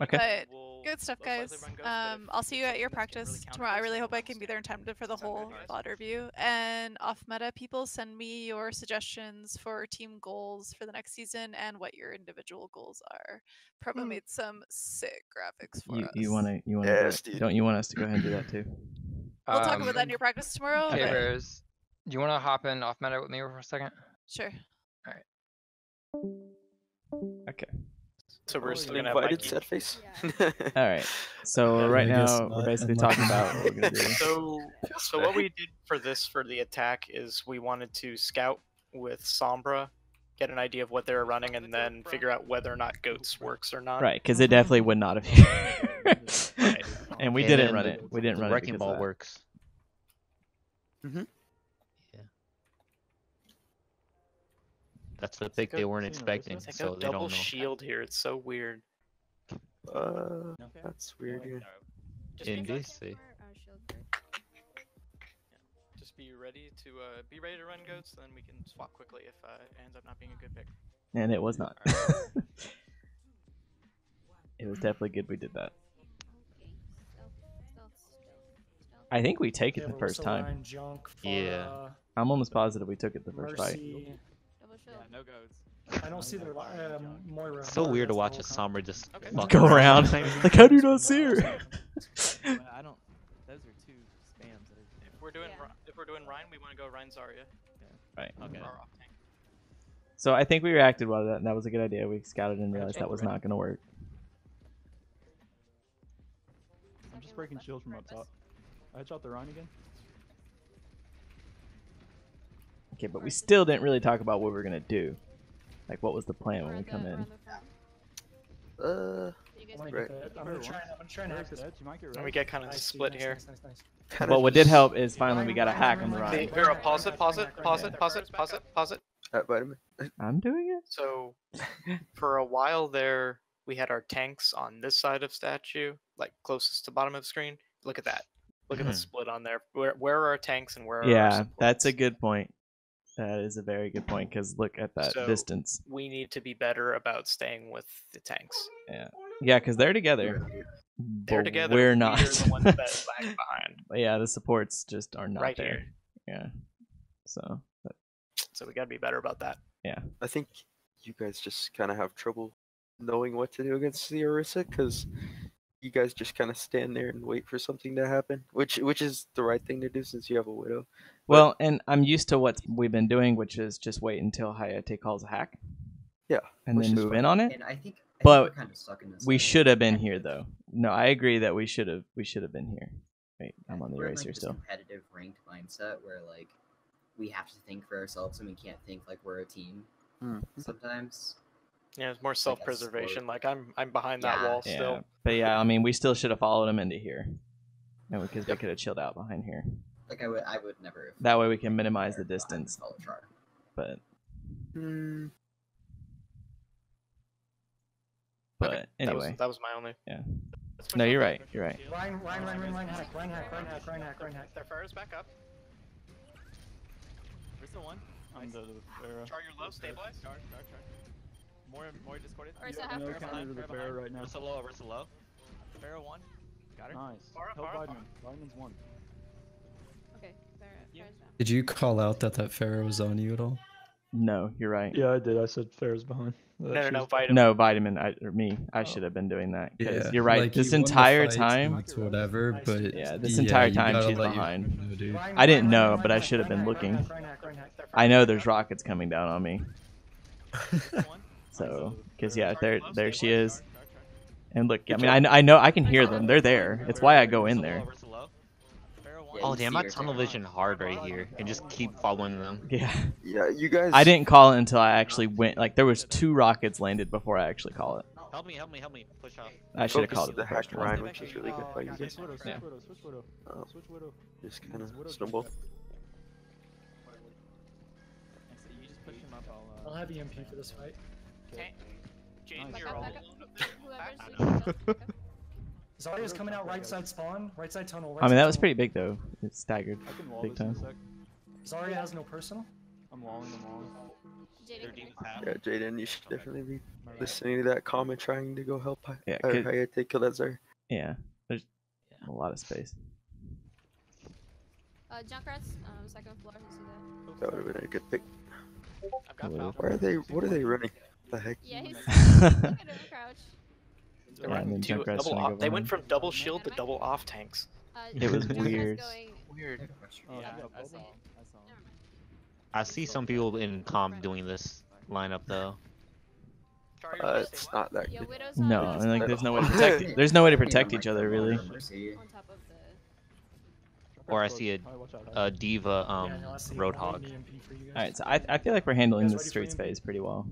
Okay. But good stuff, guys. I'll see you at your practice tomorrow. I really hope I can be there in time for the whole VOD review. And off meta, people send me your suggestions for team goals for the next season and what your individual goals are. Promo made some sick graphics for us. You wanna Yes, dude. don't you want us to go ahead and do that too? We'll talk about that in your practice tomorrow. Okay, but- Rose. Do you want to hop in off meta with me for a second? Sure. Okay. So we're still gonna Invited have set face. All right. So right I guess now we're not. basically I'm not talking gonna- about what we're gonna do. So what we did for the attack is we wanted to scout with Sombra, get an idea of what they were running, and then figure out whether or not goats works or not. Right, because it definitely would not have. And we And didn't then run it. We didn't the run it wrecking because ball of that. works. That's the pick they weren't expecting, It's like so a they double don't know. shield here. It's so weird. That's weird. Yeah. Just In be, this, just be ready to run goats. Then we can swap quickly if it ends up not being a good pick. And it was not. It was definitely good we did that. I think we take it the first time. Yeah. I'm almost positive we took it the first fight. Mercy. Yeah, no goats. I don't see their Moira. It's so weird to watch a Sombra just fuck Go around. Like, how do you not see her? I don't. Those are two spams. That are... If we're doing Ryan, we want to go Ryan Zarya. Right. Okay. Our off tank. So I think we reacted well to that, and that was a good idea. We scouted and realized that was not going to work. I'm just breaking shields from up top. I headshot the Rhine again. Okay, but we still didn't really talk about what we were going to do. Like, what was the plan when we come in? Right. I'm gonna try and hack this. You might get And we get kind of split here. Well, what did help is finally we got a hack on the Hey, Rhine. Vera, pause it. Vitamin. I'm doing it? So, for a while there, we had our tanks on this side of statue, like closest to bottom of the screen. Look at that. Look at the split on there. Where are our tanks and where are our Yeah, supports? that's a good point. That is a very good point, because look at that So, distance. We need to be better about staying with the tanks. Yeah, because they're together. They're but together. We're not. the ones that lag behind. But yeah, the supports just are not Right there. here. Yeah. So. So we gotta be better about that. Yeah. I think you guys just kind of have trouble knowing what to do against the Orisa because you guys just kind of stand there and wait for something to happen, which is the right thing to do since you have a widow. Well, and I'm used to what we've been doing, which is just wait until Hayate calls a hack. Yeah. And then move in on it. And I think But we're kind of stuck in this. we should have been here, though. No, I agree that we should have been here. Wait, I'm on the We're in, eraser like, this still. competitive ranked mindset where like we have to think for ourselves and we can't think like we're a team sometimes. Yeah, it's more self-preservation. Like I'm behind that Yeah. wall still. Yeah, but yeah, I mean, we still should have followed him into here, and because they could have chilled out behind here. Like I would never. That way we can minimize the distance. but Okay, anyway. that was my only. Yeah. Let's push No, up you're the right. You're right. Ryan hack, Ryan hack. Their Pharaoh's back up. Where's the one? I'm the Pharaoh. Char your low, stabilize. Char. More discorded. Or is that No half counter to the Pharaoh right now. Versa low, Versa low. Pharaoh 1. Got her. Nice. Far up, Help far up. Weidman. Weidman's one. Okay, Pharaoh's down. Did you call out that Pharaoh was on you at all? No, you're right. Yeah, I did. I said Pharaoh's behind. No, Vitamin. No, Vitamin. I should have been doing that. Because Yeah, you're right. like, This you won the entire fight, time. it's whatever, but Yeah, this yeah, entire you time gotta she's let behind. you know, dude. I didn't know, but I should have been looking. I know there's rockets coming down on me. So, because yeah, there she is. And look, I mean, I know I can hear them. They're there. It's why I go in there. Oh damn, I tunnel vision hard right here and just keep following them. Yeah. Yeah, you guys. I didn't call it until I actually went. Like there was 2 rockets landed before I actually call it. Help me. Push off. I should have Focus called it the the hack first one. Ryan, which is really good by you guys. Yeah. Switch Widow. Switch Widow. Just kind of stumbled. You just push him up. I'll have EMP for this fight. Jaden, Nice. you're all Back up. alone. Whoever's leading up. Zarya's coming out right side spawn, right side tunnel. Right I mean, side that was tunnel. pretty big though. It staggered I can wall big this in a time. sec. Zarya has no personal. I'm walling. Jaden, Yeah, Jaden, you should definitely be listening to that comment, trying to go help. Yeah, Or could- Hayate kill that Zarya. Yeah, there's a lot of space. Junkrat's second floor. You see that? That would have been a good pick. I've got Would've. Falcon. Why are they? What are they running? The heck? Yeah, he's look at him crouch. They're Yeah, and running then 2 Junkrat's double trying to off. go They went behind. from double shield to double off tanks. It was Junkrat's weird. Going... Weird. Yeah, Yeah, I bubble. saw. Never mind. I see some people in comp doing this lineup though. Char, your low, It's not that Yo, good. Widow's No, on, and like there's no way to protect. There's no way to protect each other really. on top of the. Or I see Watch out. a diva Yeah, no, I see. I'll roadhog. need EMP for you guys. All right, so I feel like we're handling You this guys ready street for EMP? space pretty well.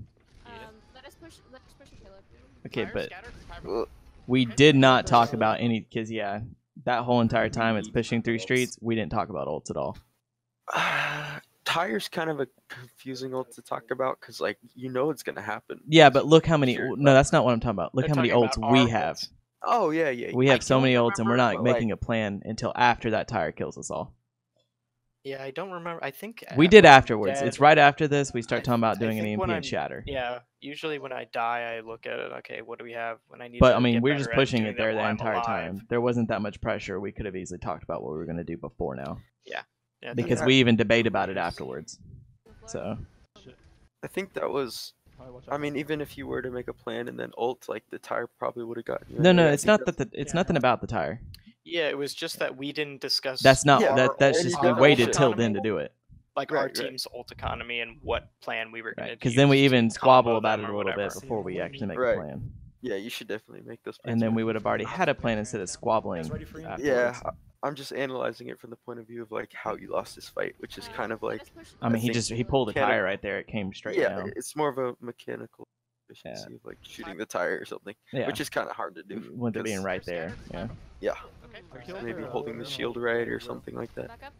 Let us push a kill up. Okay, Fire but scattered, fire- we did not talk about any. Cause yeah, that whole entire time it's pushing through streets. We didn't talk about ults at all. Tire's kind of a confusing ult to talk about because, like, you know it's gonna happen. Yeah, but look how many. Sure. No, that's not what I'm talking about. Look I'm how many talking ults about we our have. ults. Oh yeah, yeah. We I have so don't many ults, and we're remember, not but, making like, a plan until after that tire kills us all. Yeah, I don't remember. I think We did when I'm afterwards. dead- it's right after this we start talking about I doing an think EMP when and I'm- shatter. Yeah, usually when I die, I look at it. Okay, what do we have? When I need. But to I mean, get we're better just at pushing doing it there that the while I'm entire alive. time. There wasn't that much pressure. We could have easily talked about what we were going to do before now. Yeah, Because Yeah. we even debate about it afterwards. So I think that was. Watch out. I mean, even if you were to make a plan and then ult, like the tire probably would have gotten you. no, anyway. I it's think not that's- that it's nothing about the tire. Yeah, it was just that we didn't discuss. That's not Yeah, that's and just you we got waited ult till economy. then to do it. Like Right, our right. team's ult economy and what plan we were going Right? to Because then we even squabble combo about them it a or little bit whatever. before we actually make Right. a plan. Yeah, you should definitely make those. And plans then right. we would have already had a plan instead of squabbling ready for EMP? Yeah, afterwards. I'm just analyzing it from the point of view of like how you lost this fight, which is kind of like. I mean, I he think pulled a Canada- tire right there. It came straight Yeah, down. it's more of a mechanical efficiency of like shooting the tire or something, Yeah. which is kind of hard to do. With it being 'cause- right there. Yeah. Yeah, Okay, I first killed maybe her, holding the Rena. shield right or something like that. Back up.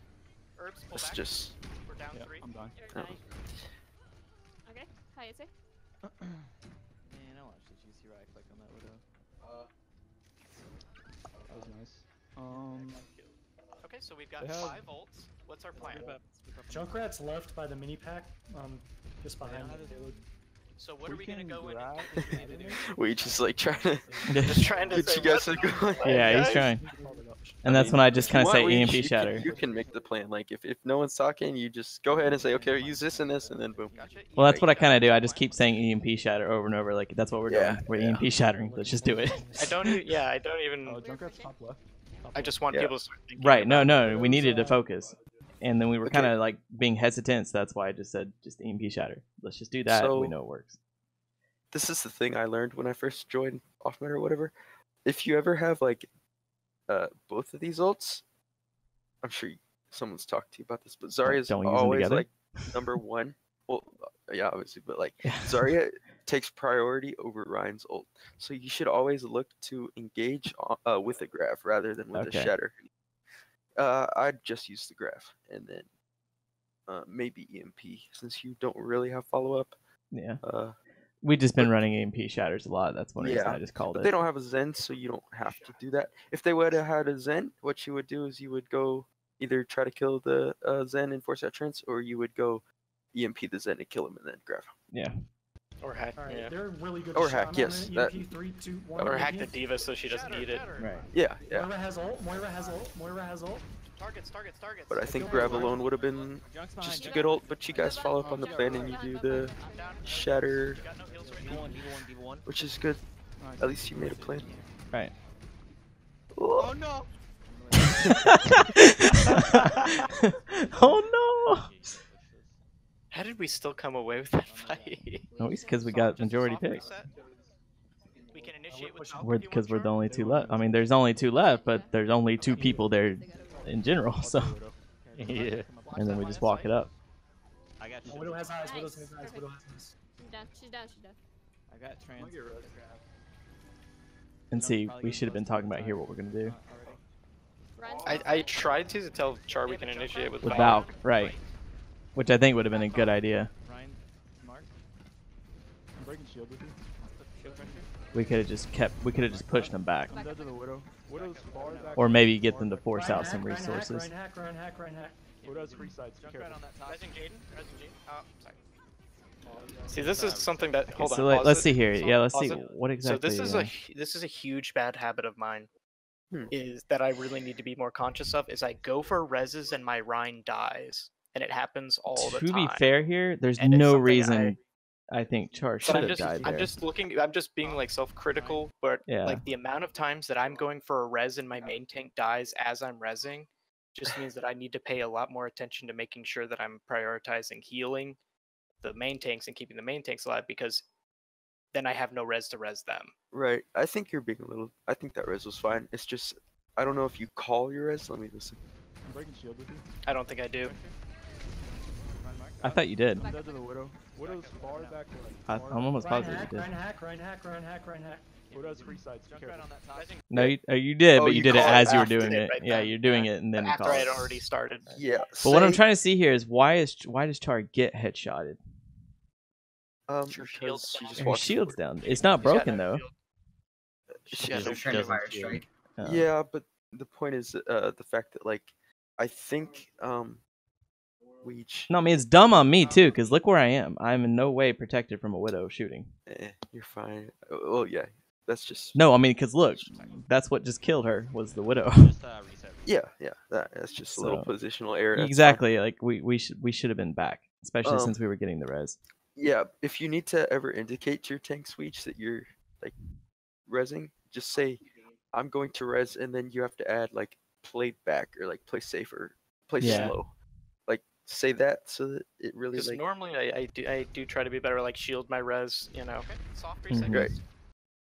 Herbs, pull It's back. just. We're down Yeah, 3. I'm done. You're Oh. dying. Okay. Hayate. Man, I watched the GC right click on that widow. That was nice. Okay, so we've got They have- 5 ults. What's our plan? Junkrat's left by the mini pack, just behind the payload. So what are we gonna can go in? grab and if do? you need We just like trying to Just trying to get say you guys what to the go. plan, Yeah, he's guys. trying. And I that's mean, when I just if you kind of say want, EMP you shatter. You can make the plan. Like if no one's talking, you just go ahead and say, okay, use this and this, and then boom. Gotcha. Well, that's what I Right, kind of do. I plan. just keep saying EMP shatter over and over. Like that's what we're Yeah, doing. We're yeah. EMP shattering. Let's just do it. I don't. Yeah, I don't even. Junkrat's top left. I just want Yeah. people to start thinking. Right? No, about no. We needed to focus, and then we were Okay. kind of like being hesitant. So that's why I just said just EMP shatter. Let's just do that. So- we know it works. This is the thing I learned when I first joined off meta or whatever. If you ever have like both of these ults, I'm sure someone's talked to you about this, but Zarya's don't use them always together? like number one. Well, yeah, obviously, but like Yeah. Zarya takes priority over Ryan's ult, so you should always look to engage with a graph rather than with Okay. a shatter. I'd just use the graph, and then maybe EMP since you don't really have follow up. Yeah. We've just been but- running EMP shatters a lot. That's one reason I just called but it. they don't have a Zen, so you don't have to do that. If they would have had a Zen, what you would do is you would go either try to kill the Zen and force that trance, or you would go EMP the Zen and kill him and then grab him. Yeah. Or hack. All right, Yeah. they're really good. Or shot. hack, I'm yes, on that- EMP 3, 2, 1. Or hack the EMP. diva so she doesn't need it. Right. Yeah. Moira has ult. Moira has ult. Moira has ult. Targets. But I think grab alone would have been just a good ult, but you guys follow up on the plan and you do the shatter, which is good. At least you made a plan. Right. Oh no! Oh no! How did we still come away with that fight? Oh, it's because we got majority picks. We can initiate with Because we're the only two left. I mean, there's only two left, but there's only two people there in general. So. Yeah. And then we just walk it up. I got you. Widow has eyes. Widow has eyes. Widow has eyes. She's down. She's down. She's down. I got trans. And see, we should have been talking about here what we're gonna do. I tried to tell Char we can initiate with With Valk. Valk, right? Which I think would have been a good idea. Ryan, Mark. I'm breaking shield with you. Shield pressure. We could have just kept. We could have just pushed them back, I'm dead to the Widow. Widow's far back. or maybe get them to force Ryan out some hack, Ryan hack, resources. Ryan hack. Ryan hack. Ryan hack. Widow's free sides. Be Jump careful. right on that top. Resing Jaden. Oh, sorry. See, this is something that. Hold So on. let's pause see it. here. Yeah, let's Pause see it. what exactly. So this is a huge bad habit of mine. Hmm. Is that I really need to be more conscious of. Is I go for reses and my Rhine dies, and it happens all the To time. be fair here, there's And it's no something reason I think Char But should I'm have just, died I'm there. just looking. I'm just being like self-critical, but Yeah. like the amount of times that I'm going for a res and my main tank dies as I'm resing, just means that I need to pay a lot more attention to making sure that I'm prioritizing healing the main tanks and keeping the main tanks alive, because then I have no res to res them. Right. I think you're being a little. I think that res was fine. It's just I don't know if you call your res. Let me listen. I'm breaking shield with you. I don't think I do. I thought you did. I'm dead to the Widow. Widow's far back. I'm almost Ryan positive hack. you did. Ryan hack. Ryan hack. Ryan hack. Ryan hack. Widow's free sides. Be Jump right careful. on that top. No, you did, Oh, but you you did it call it as you were after doing it, it. right Yeah, then. you're doing it and then you After call I it. had already started. Yeah. But what I'm say, trying to see here is why does Char get headshotted? Her because shield's she just Her walked shield's forward. down. It's not She's got broken no though. shield. She Yeah, has they're no trying to shield. fire strike. Yeah, but the point is the fact that like I think No, I mean it's dumb on me too, because look where I am. I'm in no way protected from a Widow shooting. you're fine. Well, yeah, that's just No, I mean because look, that's what just killed her was the Widow. yeah. That's just a little So, positional error. that's fine. Exactly. Like we should have been back, especially since we were getting the res. Yeah, if you need to ever indicate to your tank switch that you're like resing, just say I'm going to res, and then you have to add like play back or like play safe or play Yeah. slow. Like say that so that it really Because like normally I do try to be better, like shield my res, you know. Soft reset. Mhm. right.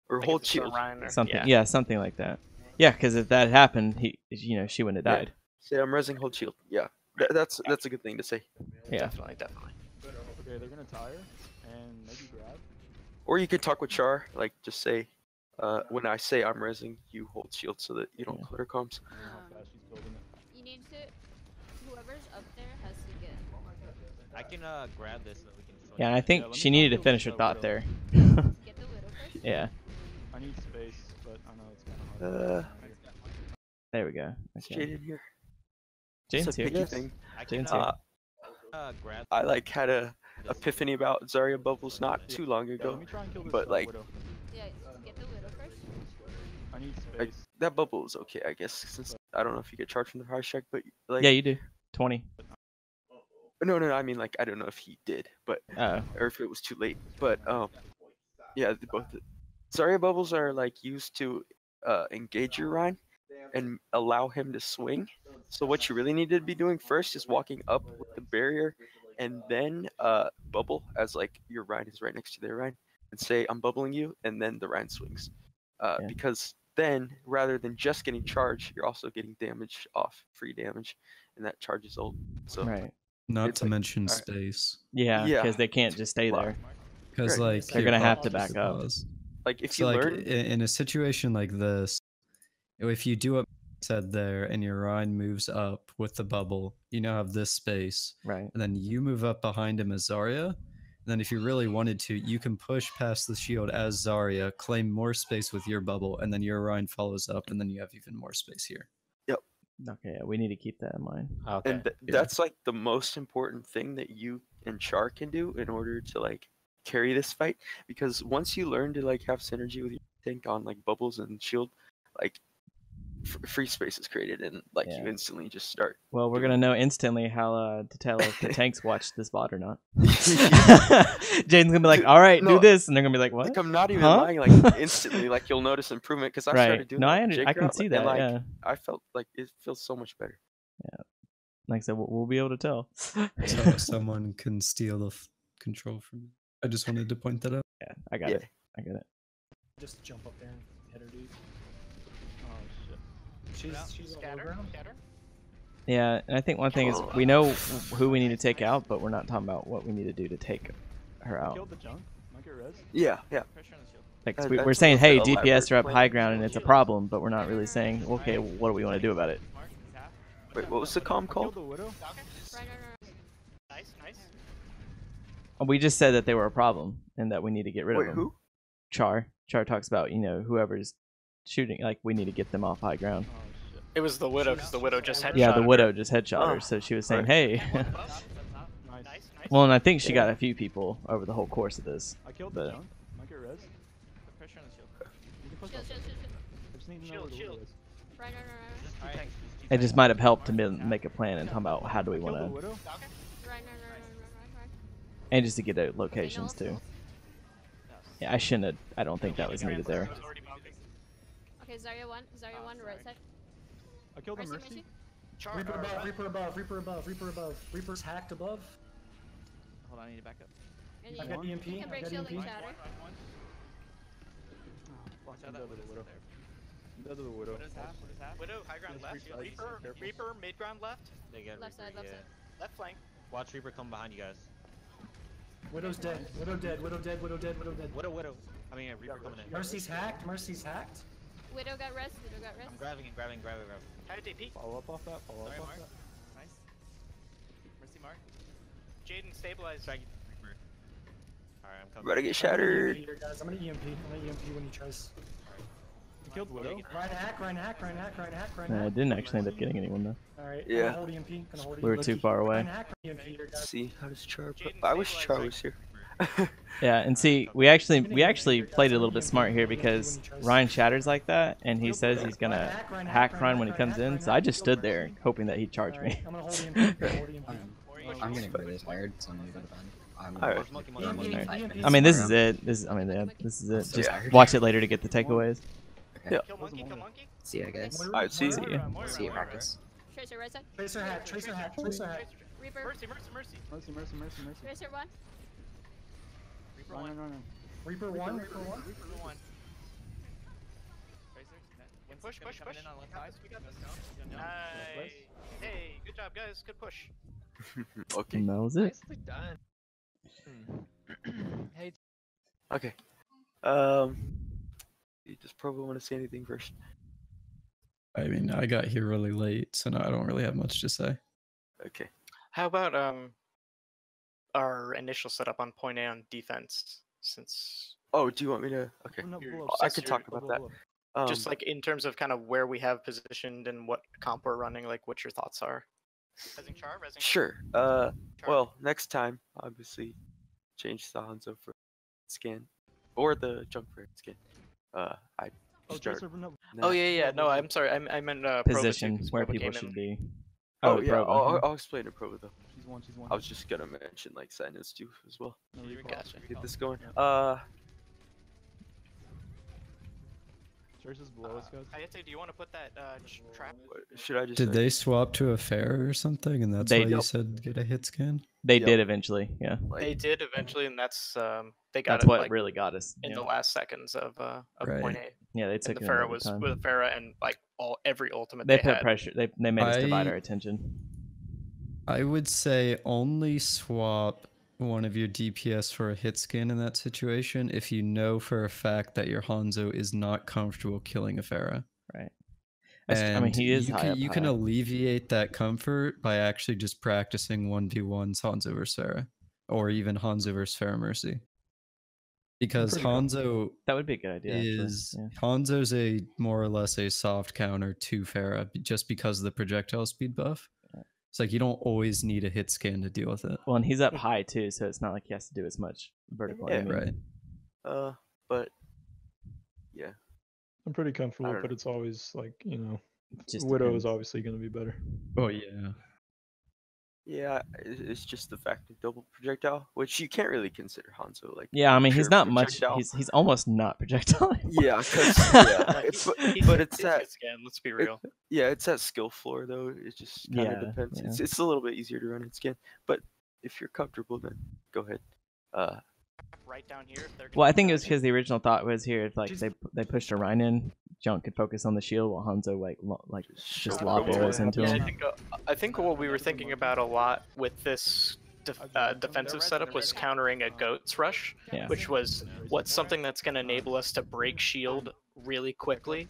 Or Like hold if it's a shield. Rhine or- Something, yeah. yeah, something like that. Yeah, because if that happened, she wouldn't have Yeah. died. Say I'm resing, hold shield. Yeah, that's a good thing to say. Yeah. Definitely. Okay, they're gonna tire and maybe grab. Or you could talk with Char, like just say, when I say I'm resing, you hold shield so that you don't clutter comms. I don't know how fast she's building it. You need to. Whoever's up there has to get. I can grab this so we can. Yeah, and I think let me she try and needed to build finish her this thought out, there. Get the widow first. Yeah, I need space, but I know it's kind of hard. there we go. Is Okay. Jaden here? Jaden's It's a here. picky thing. I can Jaden's here. grab. I like had a epiphany about Zarya bubbles not too long Yeah, ago, let me try and kill this but like Widow. Yeah, get the widow first. I need like, space. that bubble is okay, I guess. Since I don't know if you get charged from the price check, but like Yeah, you do. 20. no, I mean like I don't know if he did, but Oh. or if it was too late. But yeah, both Zarya bubbles are like used to engage your Rhine and allow him to swing. So what you really need to be doing first is walking up with the barrier and then bubble as like your Rhine is right next to their Rhine and say I'm bubbling you, and then the Rhine swings. Because then rather than just getting charged, you're also getting damage off, free damage, and that charges ult. So Right. Not it's to like- mention alright. space. Yeah, Yeah. because they can't just stay there. Because Right. like They're here, gonna have to just back up. pause. like if So you like learn in a situation like this, if you do it said there, and your Rhine moves up with the bubble, you now have this space. Right. And then you move up behind him as Zarya. And then if you really wanted to, you can push past the shield as Zarya, claim more space with your bubble, and then your Rhine follows up, and then you have even more space here. Yep. Okay, yeah, we need to keep that in mind. Okay. And that's like the most important thing that you and Char can do in order to like carry this fight. Because once you learn to like have synergy with your tank on like bubbles and shield, like free space is created and like you instantly just start. Well, we're gonna know instantly how to tell if the tanks watch this bot or not. Jaden's gonna be like, "All right, do this," and they're gonna be like, "What?" Like I'm not even lying. Like instantly, like you'll notice improvement because I started doing. No, that I with can J-Crowd, see and, that. like, Yeah. I felt like it feels so much better. Yeah. Like I said, we'll be able to tell. So someone can steal the control from me. I just wanted to point that out. Yeah, I got it. I got it. Just jump up there and hit her, dude. Oh shit. She's on low ground. Yeah, and I think one thing is we know who we need to take out, but we're not talking about what we need to do to take her out. Killed the junk. Might get res. Yeah, yeah. Like, we're saying, hey, DPS are up high ground and it's a problem, but we're not really saying, okay, what do we want to do about it? Wait, what was the comm called? Nice. We just said that they were a problem and that we need to get rid of Wait, them. who? Char talks about, whoever's shooting, like, we need to get them off high ground. It was the Widow, because the Widow just headshot Yeah, the her. Widow just headshot her, so she was saying, hey. Well, and I think she got a few people over the whole course of this. I killed the junk. Might get res. Put pressure on the shield. You can push up. I just need to know where the widow is. Alright. It just might have helped to make a plan and talk about how do we want to, and just to get out locations too. Yeah, I don't think that was needed there. Okay, Zarya 1, right side. I killed the Mercy. Reaper above, Reaper above, Reaper above, Reaper above. Reaper's hacked above. Hold on, I need to back up. And I got EMP. You can break I got shield EMP. and shatter. Watch I'm out, dead that to the Widow's widow. still there. I'm dead to the widow. Widow's half. Widow, high ground left. Reaper, mid ground left. They get Left side, left side. Left flank. Watch Reaper come behind you guys. Widow's dead. Widow dead. Widow dead. Widow dead. Widow dead. Widow. I mean, Reaper coming in. Mercy's hacked. Mercy's hacked. Widow got res. I'm grabbing. Try to DP. Follow up off that. Follow Sorry, up off Mark. that. Nice. Mercy Mark. Jaden, stabilize. Alright, I'm coming. Better get shattered. Here, guys. I'm gonna EMP. I'm gonna EMP when he tries. I killed Widow. Ryan hack. I didn't actually end up getting anyone though. Alright. Yeah. Gonna hold EMP. Gonna hold We were EMP. too far away. Ryan hack. EMP here, guys. See, how does Char? Jaden, I wish stabilize, Char like- was here. Yeah, and see, we actually played it a little bit smart here because Ryan shatters like that, and he says he's gonna hack Ryan when he comes in. So I just stood there hoping that he'd charge me. I'm gonna hold EMP. I'm gonna hold EMP. I'm getting really tired, so I'm gonna go to bed. I'm Alright. I mean, this is it. This is it. Just watch it later to get the takeaways. Yeah. Kill monkey. See ya, guys. Alright, see you. See ya, practice. Tracer right side. Tracer hack. Tracer hack. Reaper. Mercy. Mercy. Tracer 1. Reaper No. 1. Reaper 1. Reaper 1. Tracer. And push. Coming in on left side. We got this. Nice. Hey, good job, guys. Good push. Okay. And that was it. Nicely done. Hey, Okay. Does Provo want to say anything first? I mean, I got here really late, so now I don't really have much to say. Okay. How about our initial setup on point A on defense? Since Oh, do you want me to? Okay. No, blow up, I blow could up, talk blow about up, that. blow up. just like in terms of kind of where we have positioned and what comp we're running, like what your thoughts are. Resing Char. Sure. Well, next time, obviously, change the Hanzo for skin, or the junk for skin. I Oh, start. Tracer, no. Oh yeah. No, I'm sorry. I meant Provo too, Position 'cause where Provo people came should in. be. Oh yeah. Provo. I'll explain to Provo though. She's one. I was just gonna mention like Sinus too as well. No recall. Gotcha. Get this going. Tracer's below us, guys. Hayate, do you want to put that trap? Should I just? Did they swap to a fair or something, and that's They why you did. said get a hit scan? They Yep. did eventually, yeah. They did eventually, and that's they got That's it what like, really got us. in Yeah, the last seconds of point A. yeah they And took the it Pharah in was overtime. with Pharah and like every ultimate They they put had. pressure. They made us divide I- our attention. I would say only swap one of your DPS for a hit scan in that situation if you know for a fact that your Hanzo is not comfortable killing a Pharah. Right. I mean, he is you high can, up you can high. alleviate that comfort by actually just practicing 1v1s Hanzo versus Pharah, or even Hanzo versus Pharah Mercy. Because pretty cool. Hanzo That would be a good idea. is Actually. Yeah. Hanzo's a more or less a soft counter to Pharah just because of the projectile speed buff. It's like you don't always need a hit scan to deal with it. Well, and he's up high too, so it's not like he has to do as much vertical Yeah, aiming. Right. But yeah, I'm pretty comfortable, don't but know. it's always like, you know, Just Widow depends. is obviously going to be better. Oh yeah. yeah, it's just the fact of double projectile, which you can't really consider Hanzo like. Yeah, I mean, he's pure not much. projectile. He's almost not projectile. Yeah, but it's He's that. hit scan, let's be real. Yeah, it's that skill floor though. It just kind of Yeah, depends. yeah. It's a little bit easier to run in scan, but if you're comfortable, then go ahead. Right down here. If they're Well, I think it was because the original thought was here, if like they pushed a Rhine in, Junk could focus on the shield while Hanzo just lob arrows into Yeah, him. I think what we were thinking about a lot with this defensive setup was countering a goat's rush, Yeah. which was something that's going to enable us to break shield really quickly.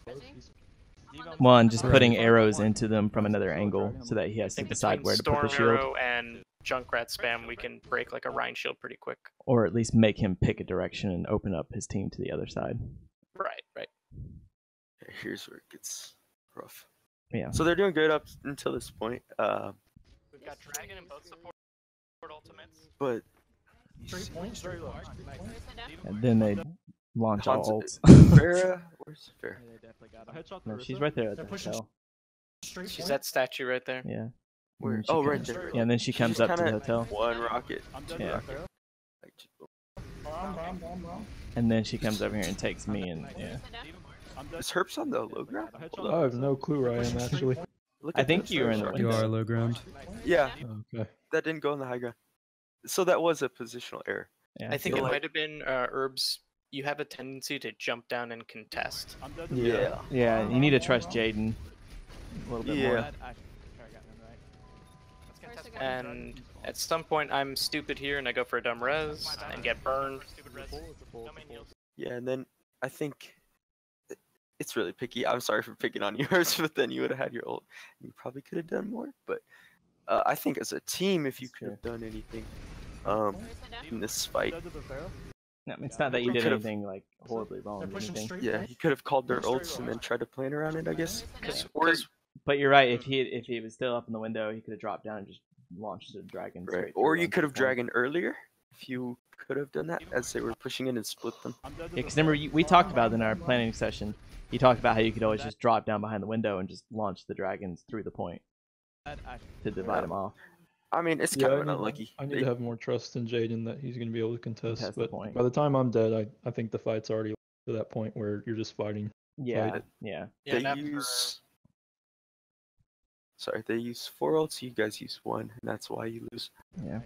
Well, and just putting arrows into them from another angle so that he has I to think decide between where to Storm put the shield, Arrow and Junkrat spam, we can break like a Rhine shield pretty quick. or at least make him pick a direction and open up his team to the other side. Right. Here's where it gets rough. Yeah. So they're doing good up until this point. We've got Dragon and both support ultimates. But And then they launch all ults. Pharah, where's Pharah? No, she's right there at the hotel. She's that statue right there. Yeah. Where? And she Oh, right comes- there. Yeah, and then she comes just up to the kinda hotel. One rocket. Yeah. Like, And then she comes over here and takes me, and yeah. Is Herps on the low ground? I have no clue where I am actually. Look I at think this, you were in the Shark. You window. are low ground. Yeah, Okay. that didn't go on the high ground. So that was a positional error. Yeah, I think feel it like- might have been Herbs. You have a tendency to jump down and contest. Yeah. Yeah, you need to trust Jaden a little bit more. Yeah. And at some point, I'm stupid here and I go for a dumb res and get burned. Yeah, and then I think it's really picky. I'm sorry for picking on yours, but then you would have had your ult. You probably could have done more, but I think as a team, if you could have done anything in this fight, No, it's not that you We did could've- anything like horribly wrong or anything. yeah, you could have called their ults and then tried to plan around it, I guess. But you're right. If he was still up in the window, he could have dropped down and just launched the dragon. Right. straight Or through you onto could the have point. dragon earlier if you could have done that as they were pushing in and split them. Yeah, because remember we talked about it in our planning session. You talked about how you could always just drop down behind the window and just launch the dragons through the point to divide them off. I mean, it's Yeah, kind I of need, unlucky. I need to have more trust in Jaden that he's going to be able to contest. Contest the But point. by the time I'm dead, I think the fight's already to that point where you're just fighting. Yeah, Fight. yeah. Yeah, They and after- use. Sorry, they use 4 ults. You guys use 1, and that's why you lose. Yeah.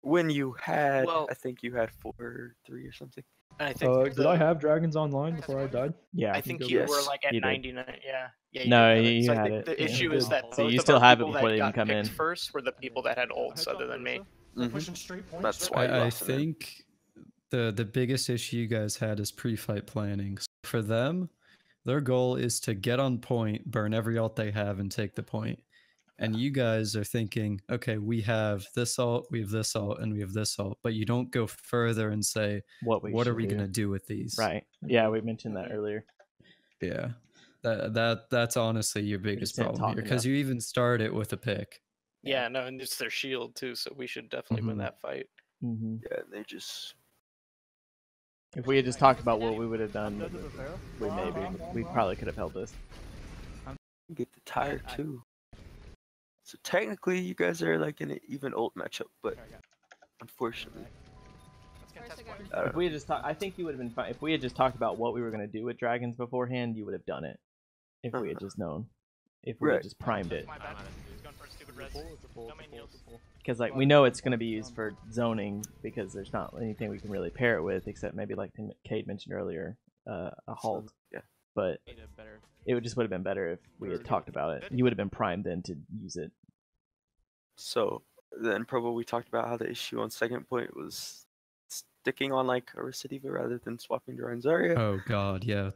When you had, Well- I think you had 4 or 3 or something. And I think Did I have dragons online before I died? Yeah. I think you you did. were like at You did. 99. Yeah. Yeah. No, did have you So I had think it, the yeah. issue is that So you both of still our have it people before that they even got come picked in. first were the people that had ults other than me. That's why you I lost them. think the biggest issue you guys had is pre-fight planning. So for them, their goal is to get on point, burn every ult they have, and take the point. And you guys are thinking, okay, we have this ult, we have this ult, and we have this ult, but you don't go further and say, what are should we do. gonna do with these? Right. Yeah, we mentioned that earlier. Yeah. That's honestly your biggest didn't problem talk here, because enough. you even start it with a pick. Yeah. No, and it's their shield too, so we should definitely win Mhm. that fight. Hmm. Yeah, and they just. If we had just talked about what we would have done, we probably could have held this. Get the tire too. So technically, you guys are like in an even ult matchup, but unfortunately, I don't If we had just talked, I think you would have been fine. If we had just talked about what we were going to do with dragons beforehand, you would have done it. If we had just known. If we Right. had just primed it. Because like we know it's going to be used for zoning because there's not anything we can really pair it with except maybe like Cade mentioned earlier, a halt. yeah. But it would have been better if we had talked about it. You would have been primed then to use it. So then, probably we talked about how the issue on second point was sticking on like a Recidiva rather than swapping to Ryan Zarya. Oh god, yeah.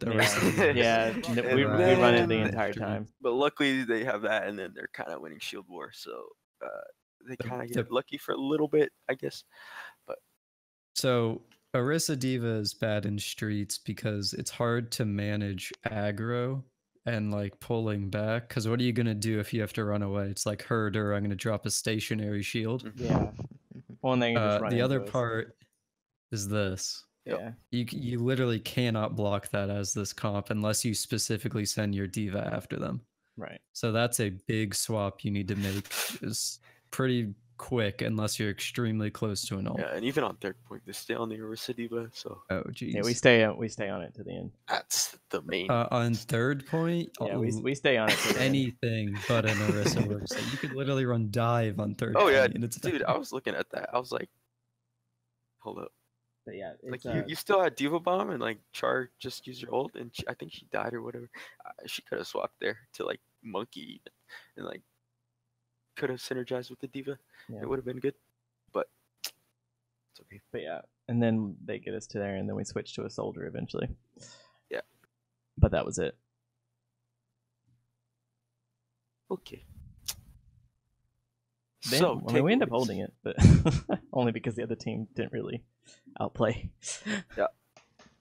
Yeah, we run it the entire time. But luckily they have that, and then they're kind of winning Shield War, so they kind of get lucky for a little bit, I guess. But so Orisa Diva is bad in streets because it's hard to manage aggro and like pulling back. Because what are you gonna do if you have to run away? It's like herder. I'm gonna drop a stationary shield. Yeah. One thing just run the other into us. part is this. Yeah. You literally cannot block that as this comp unless you specifically send your diva after them. Right. So that's a big swap you need to make. Is pretty quick unless you're extremely close to an ult. yeah, and even on third point, they stay on the Recidiva, so Oh geez. Yeah, we stay on it to the end. that's the main. On third point, Yeah, we stay on it to the end. anything but an Orisa works. Like, you could literally run dive on third Oh point. yeah, and it's dude, I was looking at that. I was like, hold up. But yeah, Like it's, you still had Diva Bomb and like Char just used her ult and I think she died or whatever. She could have swapped there to like Monkey and like could have synergized with the Diva. Yeah. It would have been good, but it's okay. But yeah, and then they get us to there, and then we switch to a soldier eventually. Yeah. But that was it. Okay. Then, So I mean, we end up takeaways. holding it, but only because the other team didn't really outplay. Yeah.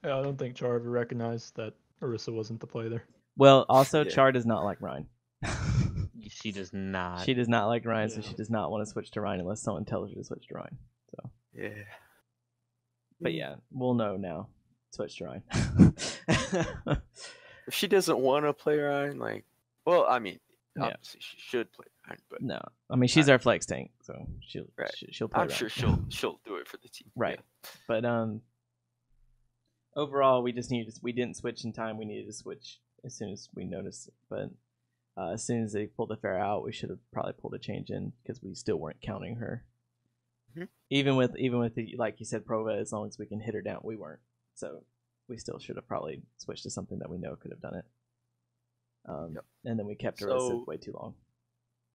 Yeah, I don't think Char ever recognized that Orisa wasn't the play there. Well, also, Yeah. Char does not like Ryan. She does not. She does not like Ryan, so she does not want to switch to Ryan unless someone tells her to switch to Ryan. So, Yeah. but yeah, we'll know now. Switch to Ryan. If she doesn't want to play Ryan, like, well, I mean, Yeah. obviously she should play Ryan, but No, I mean she's our flex tank, so she'll Right. she'll play. I'm Ryan. sure she'll do it for the team. Right. But overall, we didn't switch in time. We needed to switch as soon as we noticed. But as soon as they pulled the fair out, we should have probably pulled a change in because we still weren't counting her. Mhm. Even with the, like you said, Prova, as long as we can hit her down, we weren't. So we still should have probably switched to something that we know could have done it. And then we kept her So- way too long.